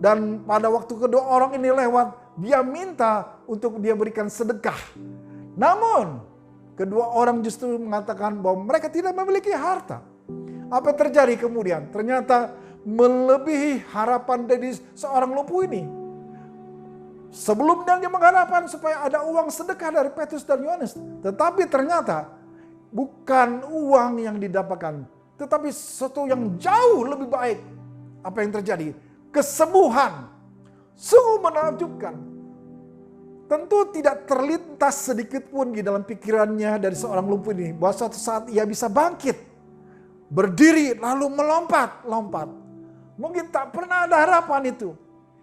Dan pada waktu kedua orang ini lewat, dia minta untuk dia berikan sedekah. Namun, kedua orang justru mengatakan bahwa mereka tidak memiliki harta. Apa yang terjadi kemudian? Ternyata melebihi harapan dari seorang lumpuh ini. Sebelumnya dia mengharapkan supaya ada uang sedekah dari Petrus dan Yohanes. Tetapi ternyata bukan uang yang didapatkan, tetapi sesuatu yang jauh lebih baik. Apa yang terjadi? Kesembuhan. Sungguh menakjubkan. Tentu tidak terlintas sedikit pun di dalam pikirannya dari seorang lumpuh ini bahwa suatu saat ia bisa bangkit, berdiri lalu melompat. Mungkin tak pernah ada harapan itu.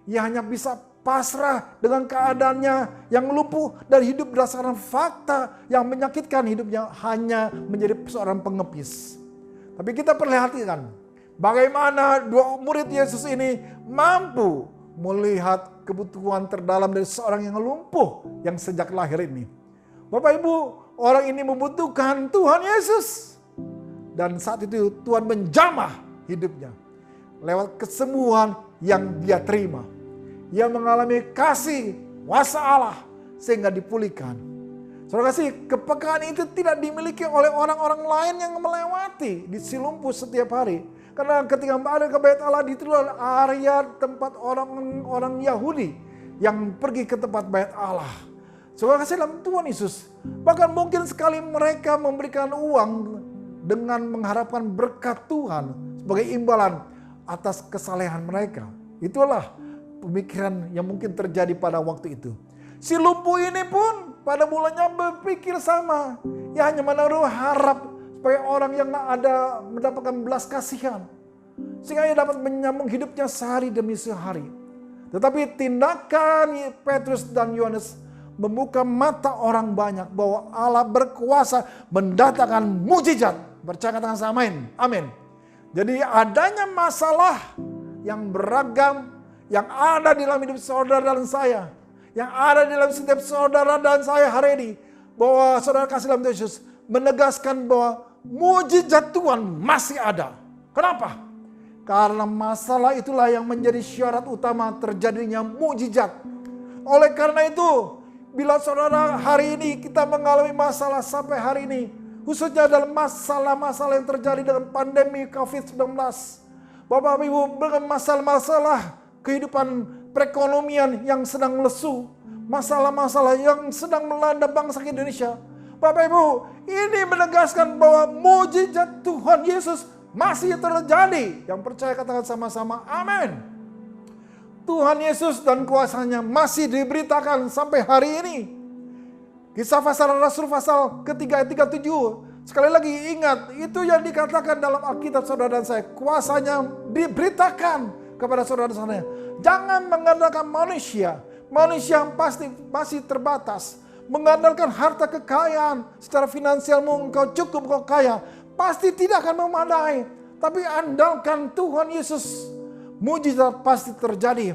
Ia hanya bisa pasrah dengan keadaannya yang lumpuh dan hidup berdasarkan fakta yang menyakitkan, hidupnya hanya menjadi seorang pengepis. Tapi kita perhatikan bagaimana dua murid Yesus ini mampu melihat kebutuhan terdalam dari seorang yang lumpuh yang sejak lahir ini. Bapak Ibu, orang ini membutuhkan Tuhan Yesus. Dan saat itu Tuhan menjamah hidupnya lewat kesembuhan yang dia terima. Ia mengalami kasih kuasa Allah sehingga dipulihkan. Saudara kasih, kepekaan itu tidak dimiliki oleh orang-orang lain yang melewati di si lumpuh setiap hari. Karena ketika ada ke bait Allah, itu area tempat orang-orang Yahudi yang pergi ke tempat bait Allah. Saudara kasih dalam Tuhan Yesus, bahkan mungkin sekali mereka memberikan uang dengan mengharapkan berkat Tuhan sebagai imbalan atas kesalehan mereka. Itulah pemikiran yang mungkin terjadi pada waktu itu. Si lumpuh ini pun pada mulanya berpikir sama. Ia hanya menaruh harap supaya orang yang ada mendapatkan belas kasihan, sehingga ia dapat menyambung hidupnya sehari demi sehari. Tetapi tindakan Petrus dan Yohanes membuka mata orang banyak bahwa Allah berkuasa mendatangkan mujizat. Percaya katakan amin. Amin. Jadi adanya masalah yang beragam yang ada di dalam hidup saudara dan saya, yang ada di dalam setiap saudara dan saya hari ini, bahwa saudara kasih dalam Tuhan Yesus menegaskan bahwa mujizat Tuhan masih ada. Kenapa? Karena masalah itulah yang menjadi syarat utama terjadinya mujizat. Oleh karena itu, bila saudara hari ini kita mengalami masalah sampai hari ini, khususnya dalam masalah-masalah yang terjadi dengan pandemi COVID-19, Bapak Ibu, dengan masalah-masalah kehidupan perekonomian yang sedang lesu, masalah-masalah yang sedang melanda bangsa Indonesia, Bapak Ibu, ini menegaskan bahwa mujizat Tuhan Yesus masih terjadi. Yang percaya katakan sama-sama amin. Tuhan Yesus dan kuasanya masih diberitakan sampai hari ini. Kisah pasal Rasul pasal ketiga ayat 37. Sekali lagi ingat, itu yang dikatakan dalam Alkitab saudara dan saya. Kuasanya diberitakan kepada saudara-saudara. Jangan mengandalkan manusia. Manusia yang pasti masih terbatas. Mengandalkan harta kekayaan. Secara finansialmu engkau cukup, engkau kaya. Pasti tidak akan memadai. Tapi andalkan Tuhan Yesus. Mujizat pasti terjadi.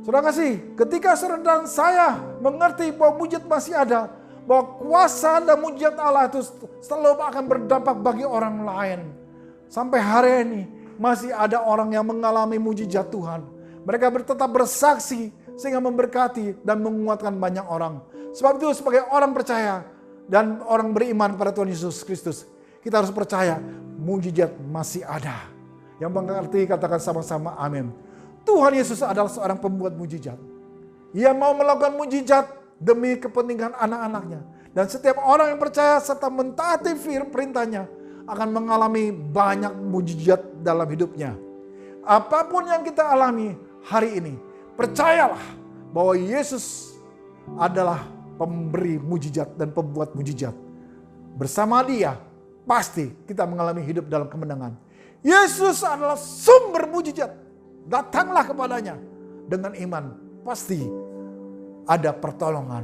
Saudara kasih, ketika saudara dan saya mengerti bahwa mujizat masih ada, bahwa kuasa dan mujizat Allah itu selalu akan berdampak bagi orang lain. Sampai hari ini masih ada orang yang mengalami mujizat Tuhan. Mereka tetap bersaksi sehingga memberkati dan menguatkan banyak orang. Sebab itu sebagai orang percaya dan orang beriman kepada Tuhan Yesus Kristus, kita harus percaya mujizat masih ada. Yang mengerti katakan sama-sama amin. Tuhan Yesus adalah seorang pembuat mujizat. Ia mau melakukan mujizat demi kepentingan anak-anaknya. Dan setiap orang yang percaya serta mentaati perintahnya akan mengalami banyak mujizat dalam hidupnya. Apapun yang kita alami hari ini, percayalah bahwa Yesus adalah pemberi mujizat dan pembuat mujizat. Bersama Dia, pasti kita mengalami hidup dalam kemenangan. Yesus adalah sumber mujizat. Datanglah kepadanya dengan iman. Pasti ada pertolongan.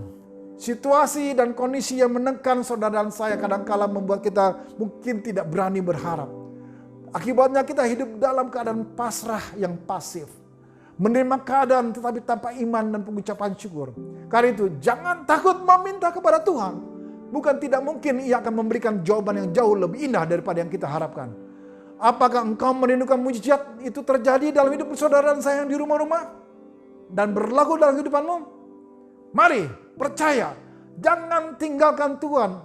Situasi dan kondisi yang menekan saudara dan saya kadang-kala membuat kita mungkin tidak berani berharap. Akibatnya kita hidup dalam keadaan pasrah yang pasif. Menerima keadaan tetapi tanpa iman dan pengucapan syukur. Karena itu jangan takut meminta kepada Tuhan. Bukan tidak mungkin Ia akan memberikan jawaban yang jauh lebih indah daripada yang kita harapkan. Apakah engkau merindukan mujizat itu terjadi dalam hidup saudara dan saya yang di rumah-rumah? Dan berlaku dalam kehidupanmu? Mari percaya, jangan tinggalkan Tuhan.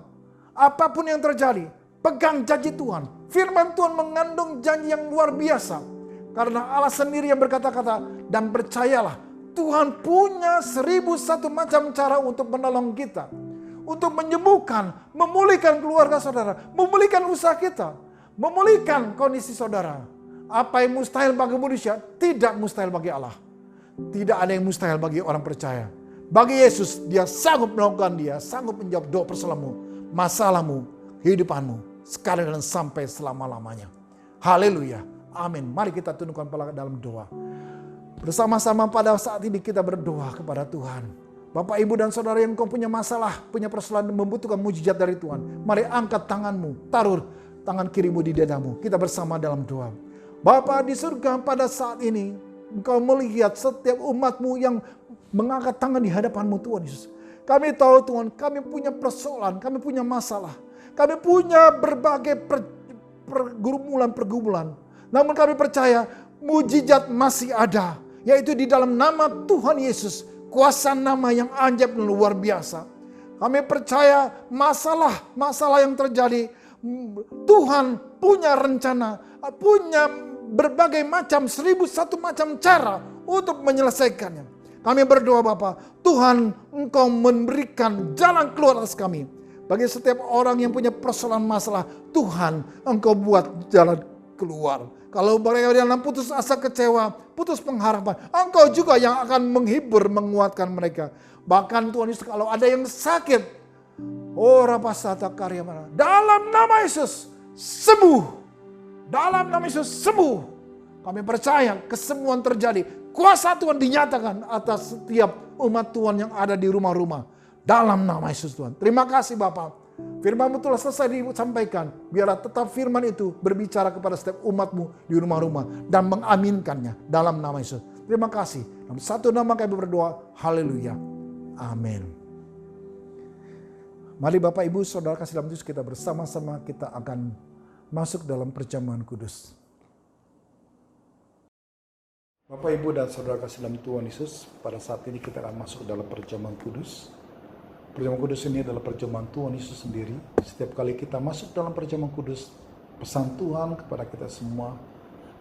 Apapun yang terjadi, pegang janji Tuhan. Firman Tuhan mengandung janji yang luar biasa. Karena Allah sendiri yang berkata-kata, dan percayalah, Tuhan punya 1001 macam cara untuk menolong kita. Untuk menyembuhkan, memulihkan keluarga saudara, memulihkan usaha kita, memulihkan kondisi saudara. Apa yang mustahil bagi manusia, tidak mustahil bagi Allah. Tidak ada yang mustahil bagi orang percaya. Bagi Yesus, dia sanggup melakukan, dia sanggup menjawab doa persoalanmu, masalahmu, kehidupanmu, sekarang dan sampai selama-lamanya. Haleluya. Amin. Mari kita tundukkan kepala dalam doa. Bersama-sama pada saat ini kita berdoa kepada Tuhan. Bapak, Ibu, dan Saudara yang kau punya masalah, punya persoalan, membutuhkan mujizat dari Tuhan. Mari angkat tanganmu, taruh tangan kirimu di dadamu. Kita bersama dalam doa. Bapa di surga, pada saat ini Engkau melihat setiap umatmu yang mengangkat tangan di hadapanmu Tuhan Yesus. Kami tahu Tuhan, kami punya persoalan, kami punya masalah. Kami punya berbagai pergumulan. Namun kami percaya mujizat masih ada. Yaitu di dalam nama Tuhan Yesus. Kuasa nama yang ajaib dan luar biasa. Kami percaya masalah yang terjadi, Tuhan punya rencana, punya berbagai macam 1001 macam cara untuk menyelesaikannya. Kami berdoa Bapa, Tuhan Engkau memberikan jalan keluar atas kami. Bagi setiap orang yang punya persoalan masalah, Tuhan Engkau buat jalan keluar. Kalau mereka dalam putus asa, kecewa, putus pengharapan, Engkau juga yang akan menghibur, menguatkan mereka. Bahkan Tuhan Yesus, kalau ada yang sakit, rapasata karya mana, dalam nama Yesus sembuh. Dalam nama Yesus sembuh. Kami percaya kesembuhan terjadi. Kuasa Tuhan dinyatakan atas setiap umat Tuhan yang ada di rumah-rumah. Dalam nama Yesus Tuhan. Terima kasih Bapak. Firman-Mu telah selesai disampaikan. Biarlah tetap firman itu berbicara kepada setiap umat-Mu di rumah-rumah. Dan mengaminkannya dalam nama Yesus. Terima kasih. Dalam satu nama kami berdoa. Haleluya. Amin. Mari Bapak Ibu Saudara kasih dalam Yesus, kita bersama-sama kita akan masuk dalam perjamuan kudus. Bapak Ibu dan Saudara kasih dalam Tuhan Yesus, pada saat ini kita akan masuk dalam perjamuan kudus. Perjamuan kudus ini adalah perjamuan Tuhan Yesus sendiri. Setiap kali kita masuk dalam perjamuan kudus, pesan Tuhan kepada kita semua.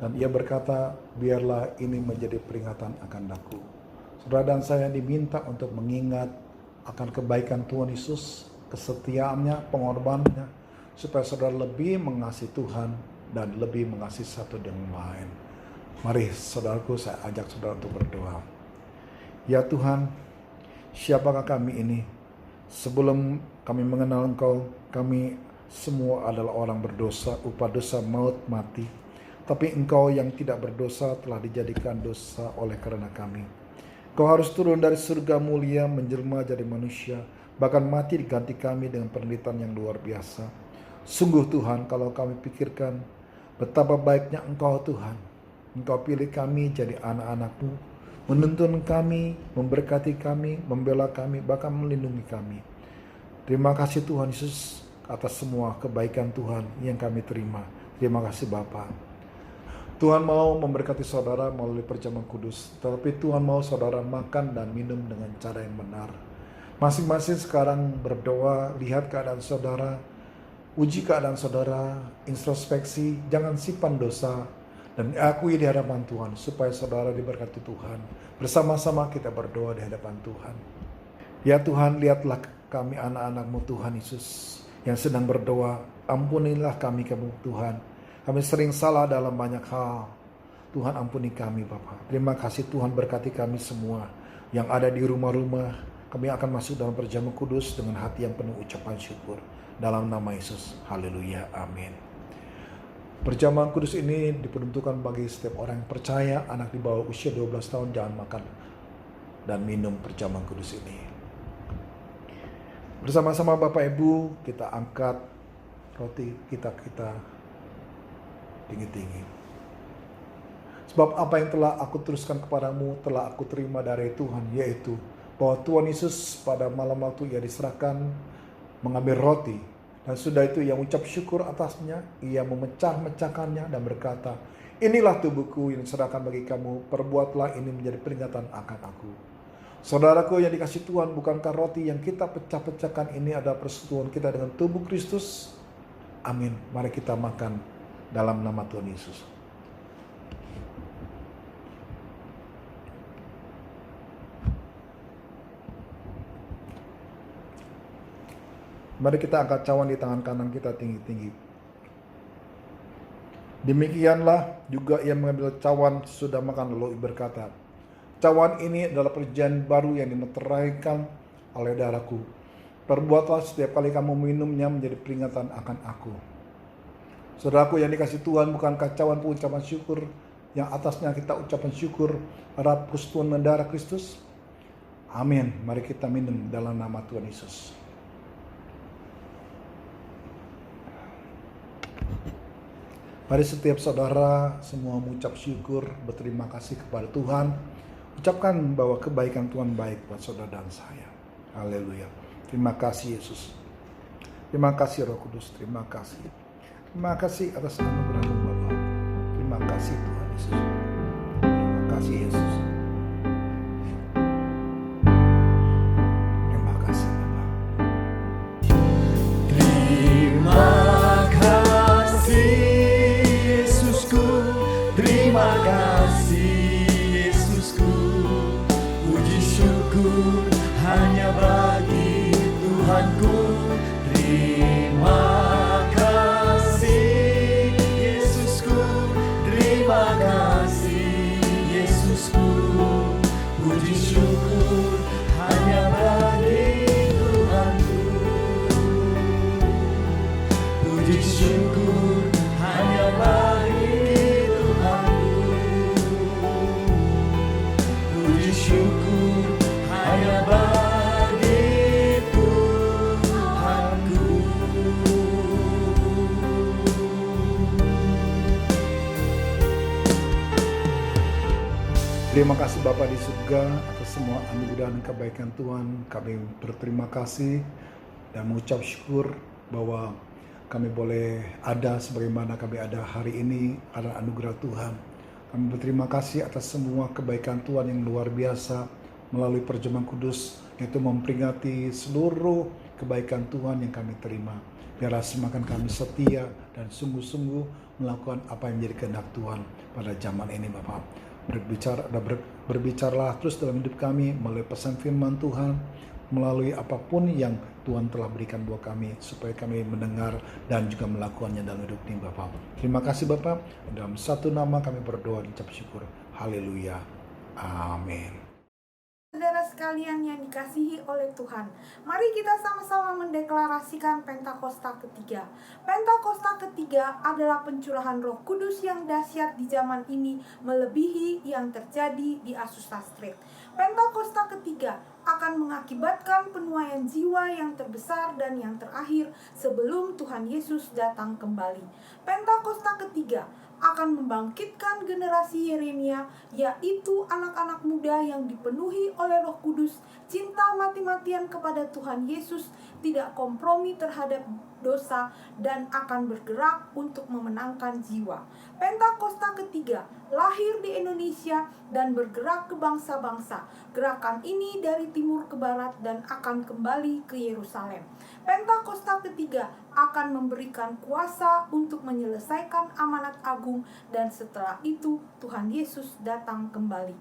Dan ia berkata, biarlah ini menjadi peringatan akan aku. Saudara dan saya diminta untuk mengingat akan kebaikan Tuhan Yesus, kesetiaannya, pengorbanannya, supaya saudara lebih mengasihi Tuhan dan lebih mengasihi satu dengan lain. Mari saudaraku, saya ajak saudara untuk berdoa. Ya Tuhan, siapakah kami ini? Sebelum kami mengenal Engkau, kami semua adalah orang berdosa, upah dosa maut mati. Tapi Engkau yang tidak berdosa telah dijadikan dosa oleh karena kami. Engkau harus turun dari surga mulia menjelma jadi manusia, bahkan mati diganti kami dengan penderitaan yang luar biasa. Sungguh Tuhan, kalau kami pikirkan betapa baiknya Engkau Tuhan. Engkau pilih kami jadi anak-anak-Mu, menuntun kami, memberkati kami, membela kami, bahkan melindungi kami. Terima kasih Tuhan Yesus atas semua kebaikan Tuhan yang kami terima. Terima kasih Bapa. Tuhan mau memberkati saudara melalui perjamuan kudus, tetapi Tuhan mau saudara makan dan minum dengan cara yang benar. Masing-masing sekarang berdoa, lihat keadaan saudara, uji keadaan saudara, introspeksi, jangan simpan dosa, dan akui di hadapan Tuhan supaya saudara diberkati Tuhan. Bersama-sama kita berdoa di hadapan Tuhan. Ya Tuhan, lihatlah kami anak-anak-Mu Tuhan Yesus yang sedang berdoa. Ampunilah kami Tuhan. Kami sering salah dalam banyak hal. Tuhan ampuni kami Bapa. Terima kasih Tuhan, berkati kami semua yang ada di rumah-rumah. Kami akan masuk dalam perjamuan kudus dengan hati yang penuh ucapan syukur. Dalam nama Yesus. Haleluya. Amin. Perjamuan kudus ini diperuntukkan bagi setiap orang yang percaya, anak di bawah usia 12 tahun jangan makan dan minum perjamuan kudus ini. Bersama-sama Bapak Ibu kita angkat roti kita tinggi-tinggi. Sebab apa yang telah aku teruskan kepadamu telah aku terima dari Tuhan, yaitu bahwa Tuhan Yesus pada malam waktu ia diserahkan mengambil roti. Dan sudah itu ia ucap syukur atasnya, ia memecah-mecahkannya dan berkata, inilah tubuhku yang diserahkan bagi kamu, perbuatlah ini menjadi peringatan akan aku. Saudaraku yang dikasih Tuhan, bukankah roti yang kita pecah-pecahkan ini adalah persekutuan kita dengan tubuh Kristus? Amin. Mari kita makan dalam nama Tuhan Yesus. Mari kita angkat cawan di tangan kanan kita tinggi-tinggi. Demikianlah juga ia mengambil cawan sudah makan lalu berkata, cawan ini adalah perjanjian baru yang dimeteraikan oleh darahku. Perbuatlah setiap kali kamu minumnya menjadi peringatan akan aku. Saudaraku yang dikasih Tuhan, bukankah cawan pun ucapan syukur yang atasnya kita ucapan syukur pada persekutuan darah Kristus? Amin. Mari kita minum dalam nama Tuhan Yesus. Mari setiap saudara semua mengucap syukur, berterima kasih kepada Tuhan. Ucapkan bahwa kebaikan Tuhan baik buat saudara dan saya. Haleluya. Terima kasih Yesus. Terima kasih Roh Kudus. Terima kasih. Terima kasih atas anugerah-Mu Bapa. Terima kasih Tuhan Yesus. Terima kasih Yesus. Terima kasih Bapa. Terima kasih Yesusku, terima kasih Yesusku, puji syukur hanya bagi Tuhanku. Terima kasih Yesusku, terima kasih Yesusku, puji syukur hanya bagi Tuhanku. Puji syukur hanya bagi Tuhanku. Puji syukur hanya bagi Tuhanku. Terima kasih Bapa di surga atas semua anugerah dan kebaikan Tuhan. Kami berterima kasih dan mengucap syukur bahwa kami boleh ada sebagaimana kami ada hari ini adalah anugerah Tuhan. Kami berterima kasih atas semua kebaikan Tuhan yang luar biasa melalui perjamuan kudus, yaitu memperingati seluruh kebaikan Tuhan yang kami terima. Biarlah semakin kami setia dan sungguh-sungguh melakukan apa yang menjadi kehendak Tuhan pada zaman ini Bapak. Berbicaralah terus dalam hidup kami melalui pesan firman Tuhan, melalui apapun yang Tuhan telah berikan buat kami, supaya kami mendengar dan juga melakukannya dalam hidup ini Bapak. Terima kasih Bapak. Dalam satu nama kami berdoa dan ucap syukur. Haleluya. Amin. Saudara sekalian yang dikasihi oleh Tuhan, mari kita sama-sama mendeklarasikan Pentakosta ketiga. Pentakosta ketiga adalah pencurahan Roh Kudus yang dahsyat di zaman ini, melebihi yang terjadi di Azusa Street. Pentakosta ketiga akan mengakibatkan penuaian jiwa yang terbesar dan yang terakhir sebelum Tuhan Yesus datang kembali. Pentakosta ketiga akan membangkitkan generasi Yeremia, yaitu anak-anak muda yang dipenuhi oleh Roh Kudus, cinta mati-matian kepada Tuhan Yesus, tidak kompromi terhadap dosa, dan akan bergerak untuk memenangkan jiwa. Pentakosta ketiga lahir di Indonesia dan bergerak ke bangsa-bangsa. Gerakan ini dari timur ke barat dan akan kembali ke Yerusalem. Pentakosta ketiga akan memberikan kuasa untuk menyelesaikan amanat agung, dan setelah itu Tuhan Yesus datang kembali.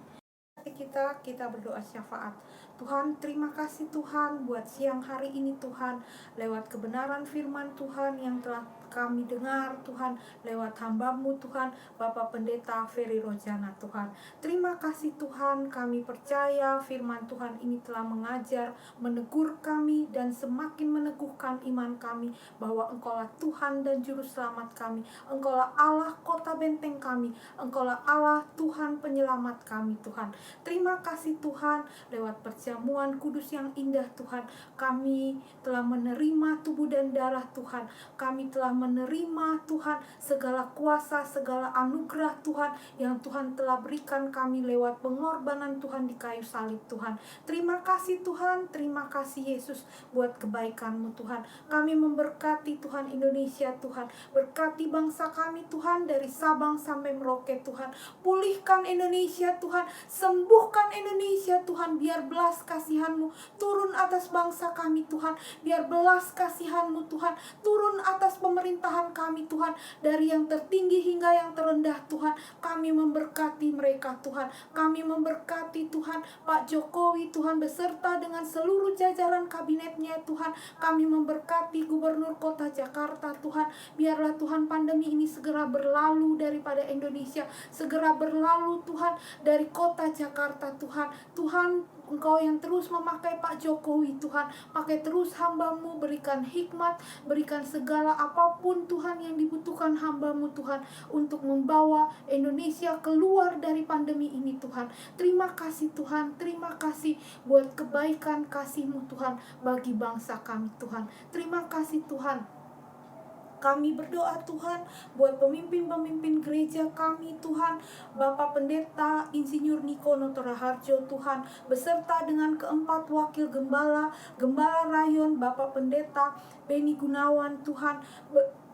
Kita berdoa syafaat. Tuhan, terima kasih Tuhan buat siang hari ini Tuhan, lewat kebenaran firman Tuhan yang telah kami dengar Tuhan, lewat hamba-Mu Tuhan, Bapak Pendeta Ferry Rojana Tuhan. Terima kasih Tuhan, kami percaya firman Tuhan ini telah mengajar, menegur kami, dan semakin meneguhkan iman kami bahwa Engkaulah Tuhan dan Juru Selamat kami. Engkaulah Allah kota benteng kami. Engkaulah Allah Tuhan penyelamat kami Tuhan. Terima kasih Tuhan, lewat perjamuan kudus yang indah Tuhan, kami telah menerima tubuh dan darah Tuhan. Kami telah menerima Tuhan segala kuasa, segala anugerah Tuhan yang Tuhan telah berikan kami lewat pengorbanan Tuhan di kayu salib Tuhan. Terima kasih Tuhan, terima kasih Yesus buat kebaikan-Mu Tuhan. Kami memberkati Tuhan Indonesia Tuhan, berkati bangsa kami Tuhan dari Sabang sampai Merauke Tuhan. Pulihkan Indonesia Tuhan, sembuhkan Indonesia Tuhan, biar belas kasihan-Mu turun atas bangsa kami Tuhan, biar belas kasihan-Mu Tuhan turun atas pemerintahan kami Tuhan, dari yang tertinggi hingga yang terendah Tuhan. Kami memberkati mereka Tuhan, kami memberkati Tuhan Pak Jokowi Tuhan beserta dengan seluruh jajaran kabinetnya Tuhan. Kami memberkati Gubernur Kota Jakarta Tuhan, biarlah Tuhan pandemi ini segera berlalu daripada Indonesia, segera berlalu Tuhan dari Kota Jakarta Tuhan. Tuhan, Engkau yang terus memakai Pak Jokowi Tuhan, pakai terus hamba-Mu, berikan hikmat, berikan segala apapun Tuhan yang dibutuhkan hamba-Mu Tuhan, untuk membawa Indonesia keluar dari pandemi ini Tuhan. Terima kasih Tuhan, terima kasih buat kebaikan kasih-Mu Tuhan bagi bangsa kami Tuhan. Terima kasih Tuhan. Kami berdoa Tuhan buat pemimpin-pemimpin gereja kami Tuhan, Bapak Pendeta Insinyur Niko Notoraharjo Tuhan, beserta dengan keempat wakil gembala, Gembala Rayon, Bapak Pendeta Beni Gunawan Tuhan,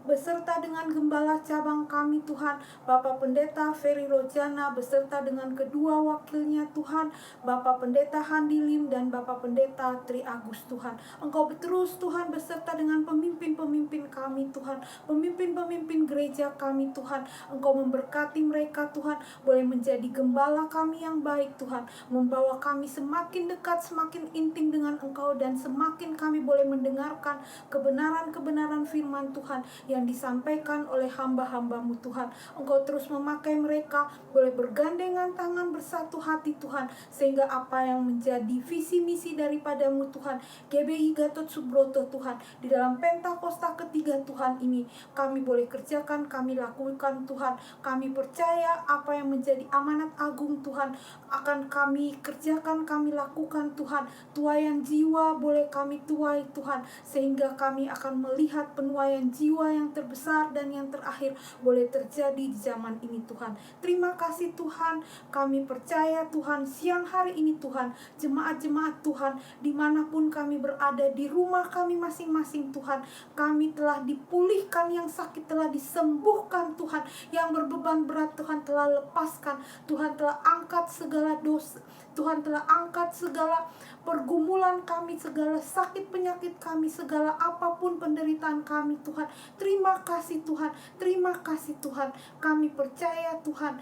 beserta dengan gembala cabang kami Tuhan, Bapak Pendeta Ferry Rojana, beserta dengan kedua wakilnya Tuhan, Bapak Pendeta Handi Lim dan Bapak Pendeta Tri Agus Tuhan. Engkau terus Tuhan beserta dengan pemimpin-pemimpin kami Tuhan, pemimpin-pemimpin gereja kami Tuhan. Engkau memberkati mereka Tuhan, boleh menjadi gembala kami yang baik Tuhan, membawa kami semakin dekat, semakin intim dengan Engkau, dan semakin kami boleh mendengarkan kebenaran-kebenaran firman Tuhan yang disampaikan oleh hamba-hamba-Mu Tuhan. Engkau terus memakai mereka, boleh bergandengan tangan, bersatu hati Tuhan, sehingga apa yang menjadi visi misi daripada-Mu Tuhan, GBI Gatot Subroto Tuhan, di dalam Pentakosta ketiga Tuhan ini, kami boleh kerjakan, kami lakukan Tuhan. Kami percaya apa yang menjadi amanat agung Tuhan akan kami kerjakan, kami lakukan Tuhan. Tuaian jiwa boleh kami tuai Tuhan, sehingga kami akan melihat penuaian jiwa yang terbesar dan yang terakhir boleh terjadi di zaman ini Tuhan. Terima kasih Tuhan, kami percaya Tuhan siang hari ini Tuhan, jemaat-jemaat Tuhan dimanapun kami berada, di rumah kami masing-masing Tuhan, kami telah dipulihkan, yang sakit telah disembuhkan Tuhan, yang berbeban berat Tuhan telah lepaskan, Tuhan telah angkat segala dosa, Tuhan telah angkat segala pergumulan kami, segala sakit penyakit kami, segala apapun penderitaan kami Tuhan. Terima kasih Tuhan, terima kasih Tuhan. Kami percaya Tuhan,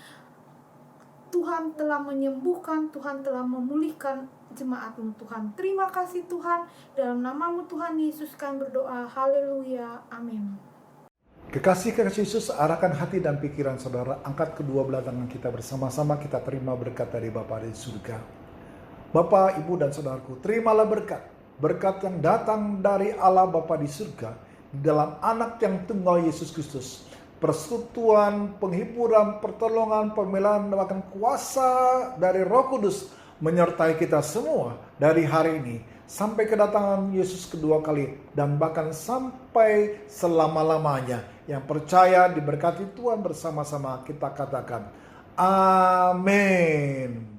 Tuhan telah menyembuhkan, Tuhan telah memulihkan jemaat-Mu Tuhan. Terima kasih Tuhan, dalam nama-Mu Tuhan Yesus kami berdoa, haleluya, amin. Kekasih-kekasih Yesus, arahkan hati dan pikiran saudara, angkat kedua belah tangan kita bersama-sama, kita terima berkat dari Bapa di surga. Bapak, Ibu, dan saudaraku, terimalah berkat. Berkat yang datang dari Allah Bapa di surga, di dalam anak yang tunggal Yesus Kristus. Persekutuan, penghiburan, pertolongan, pembelaan, bahkan kuasa dari Roh Kudus menyertai kita semua dari hari ini sampai kedatangan Yesus kedua kali, dan bahkan sampai selama-lamanya. Yang percaya diberkati Tuhan bersama-sama kita katakan amin.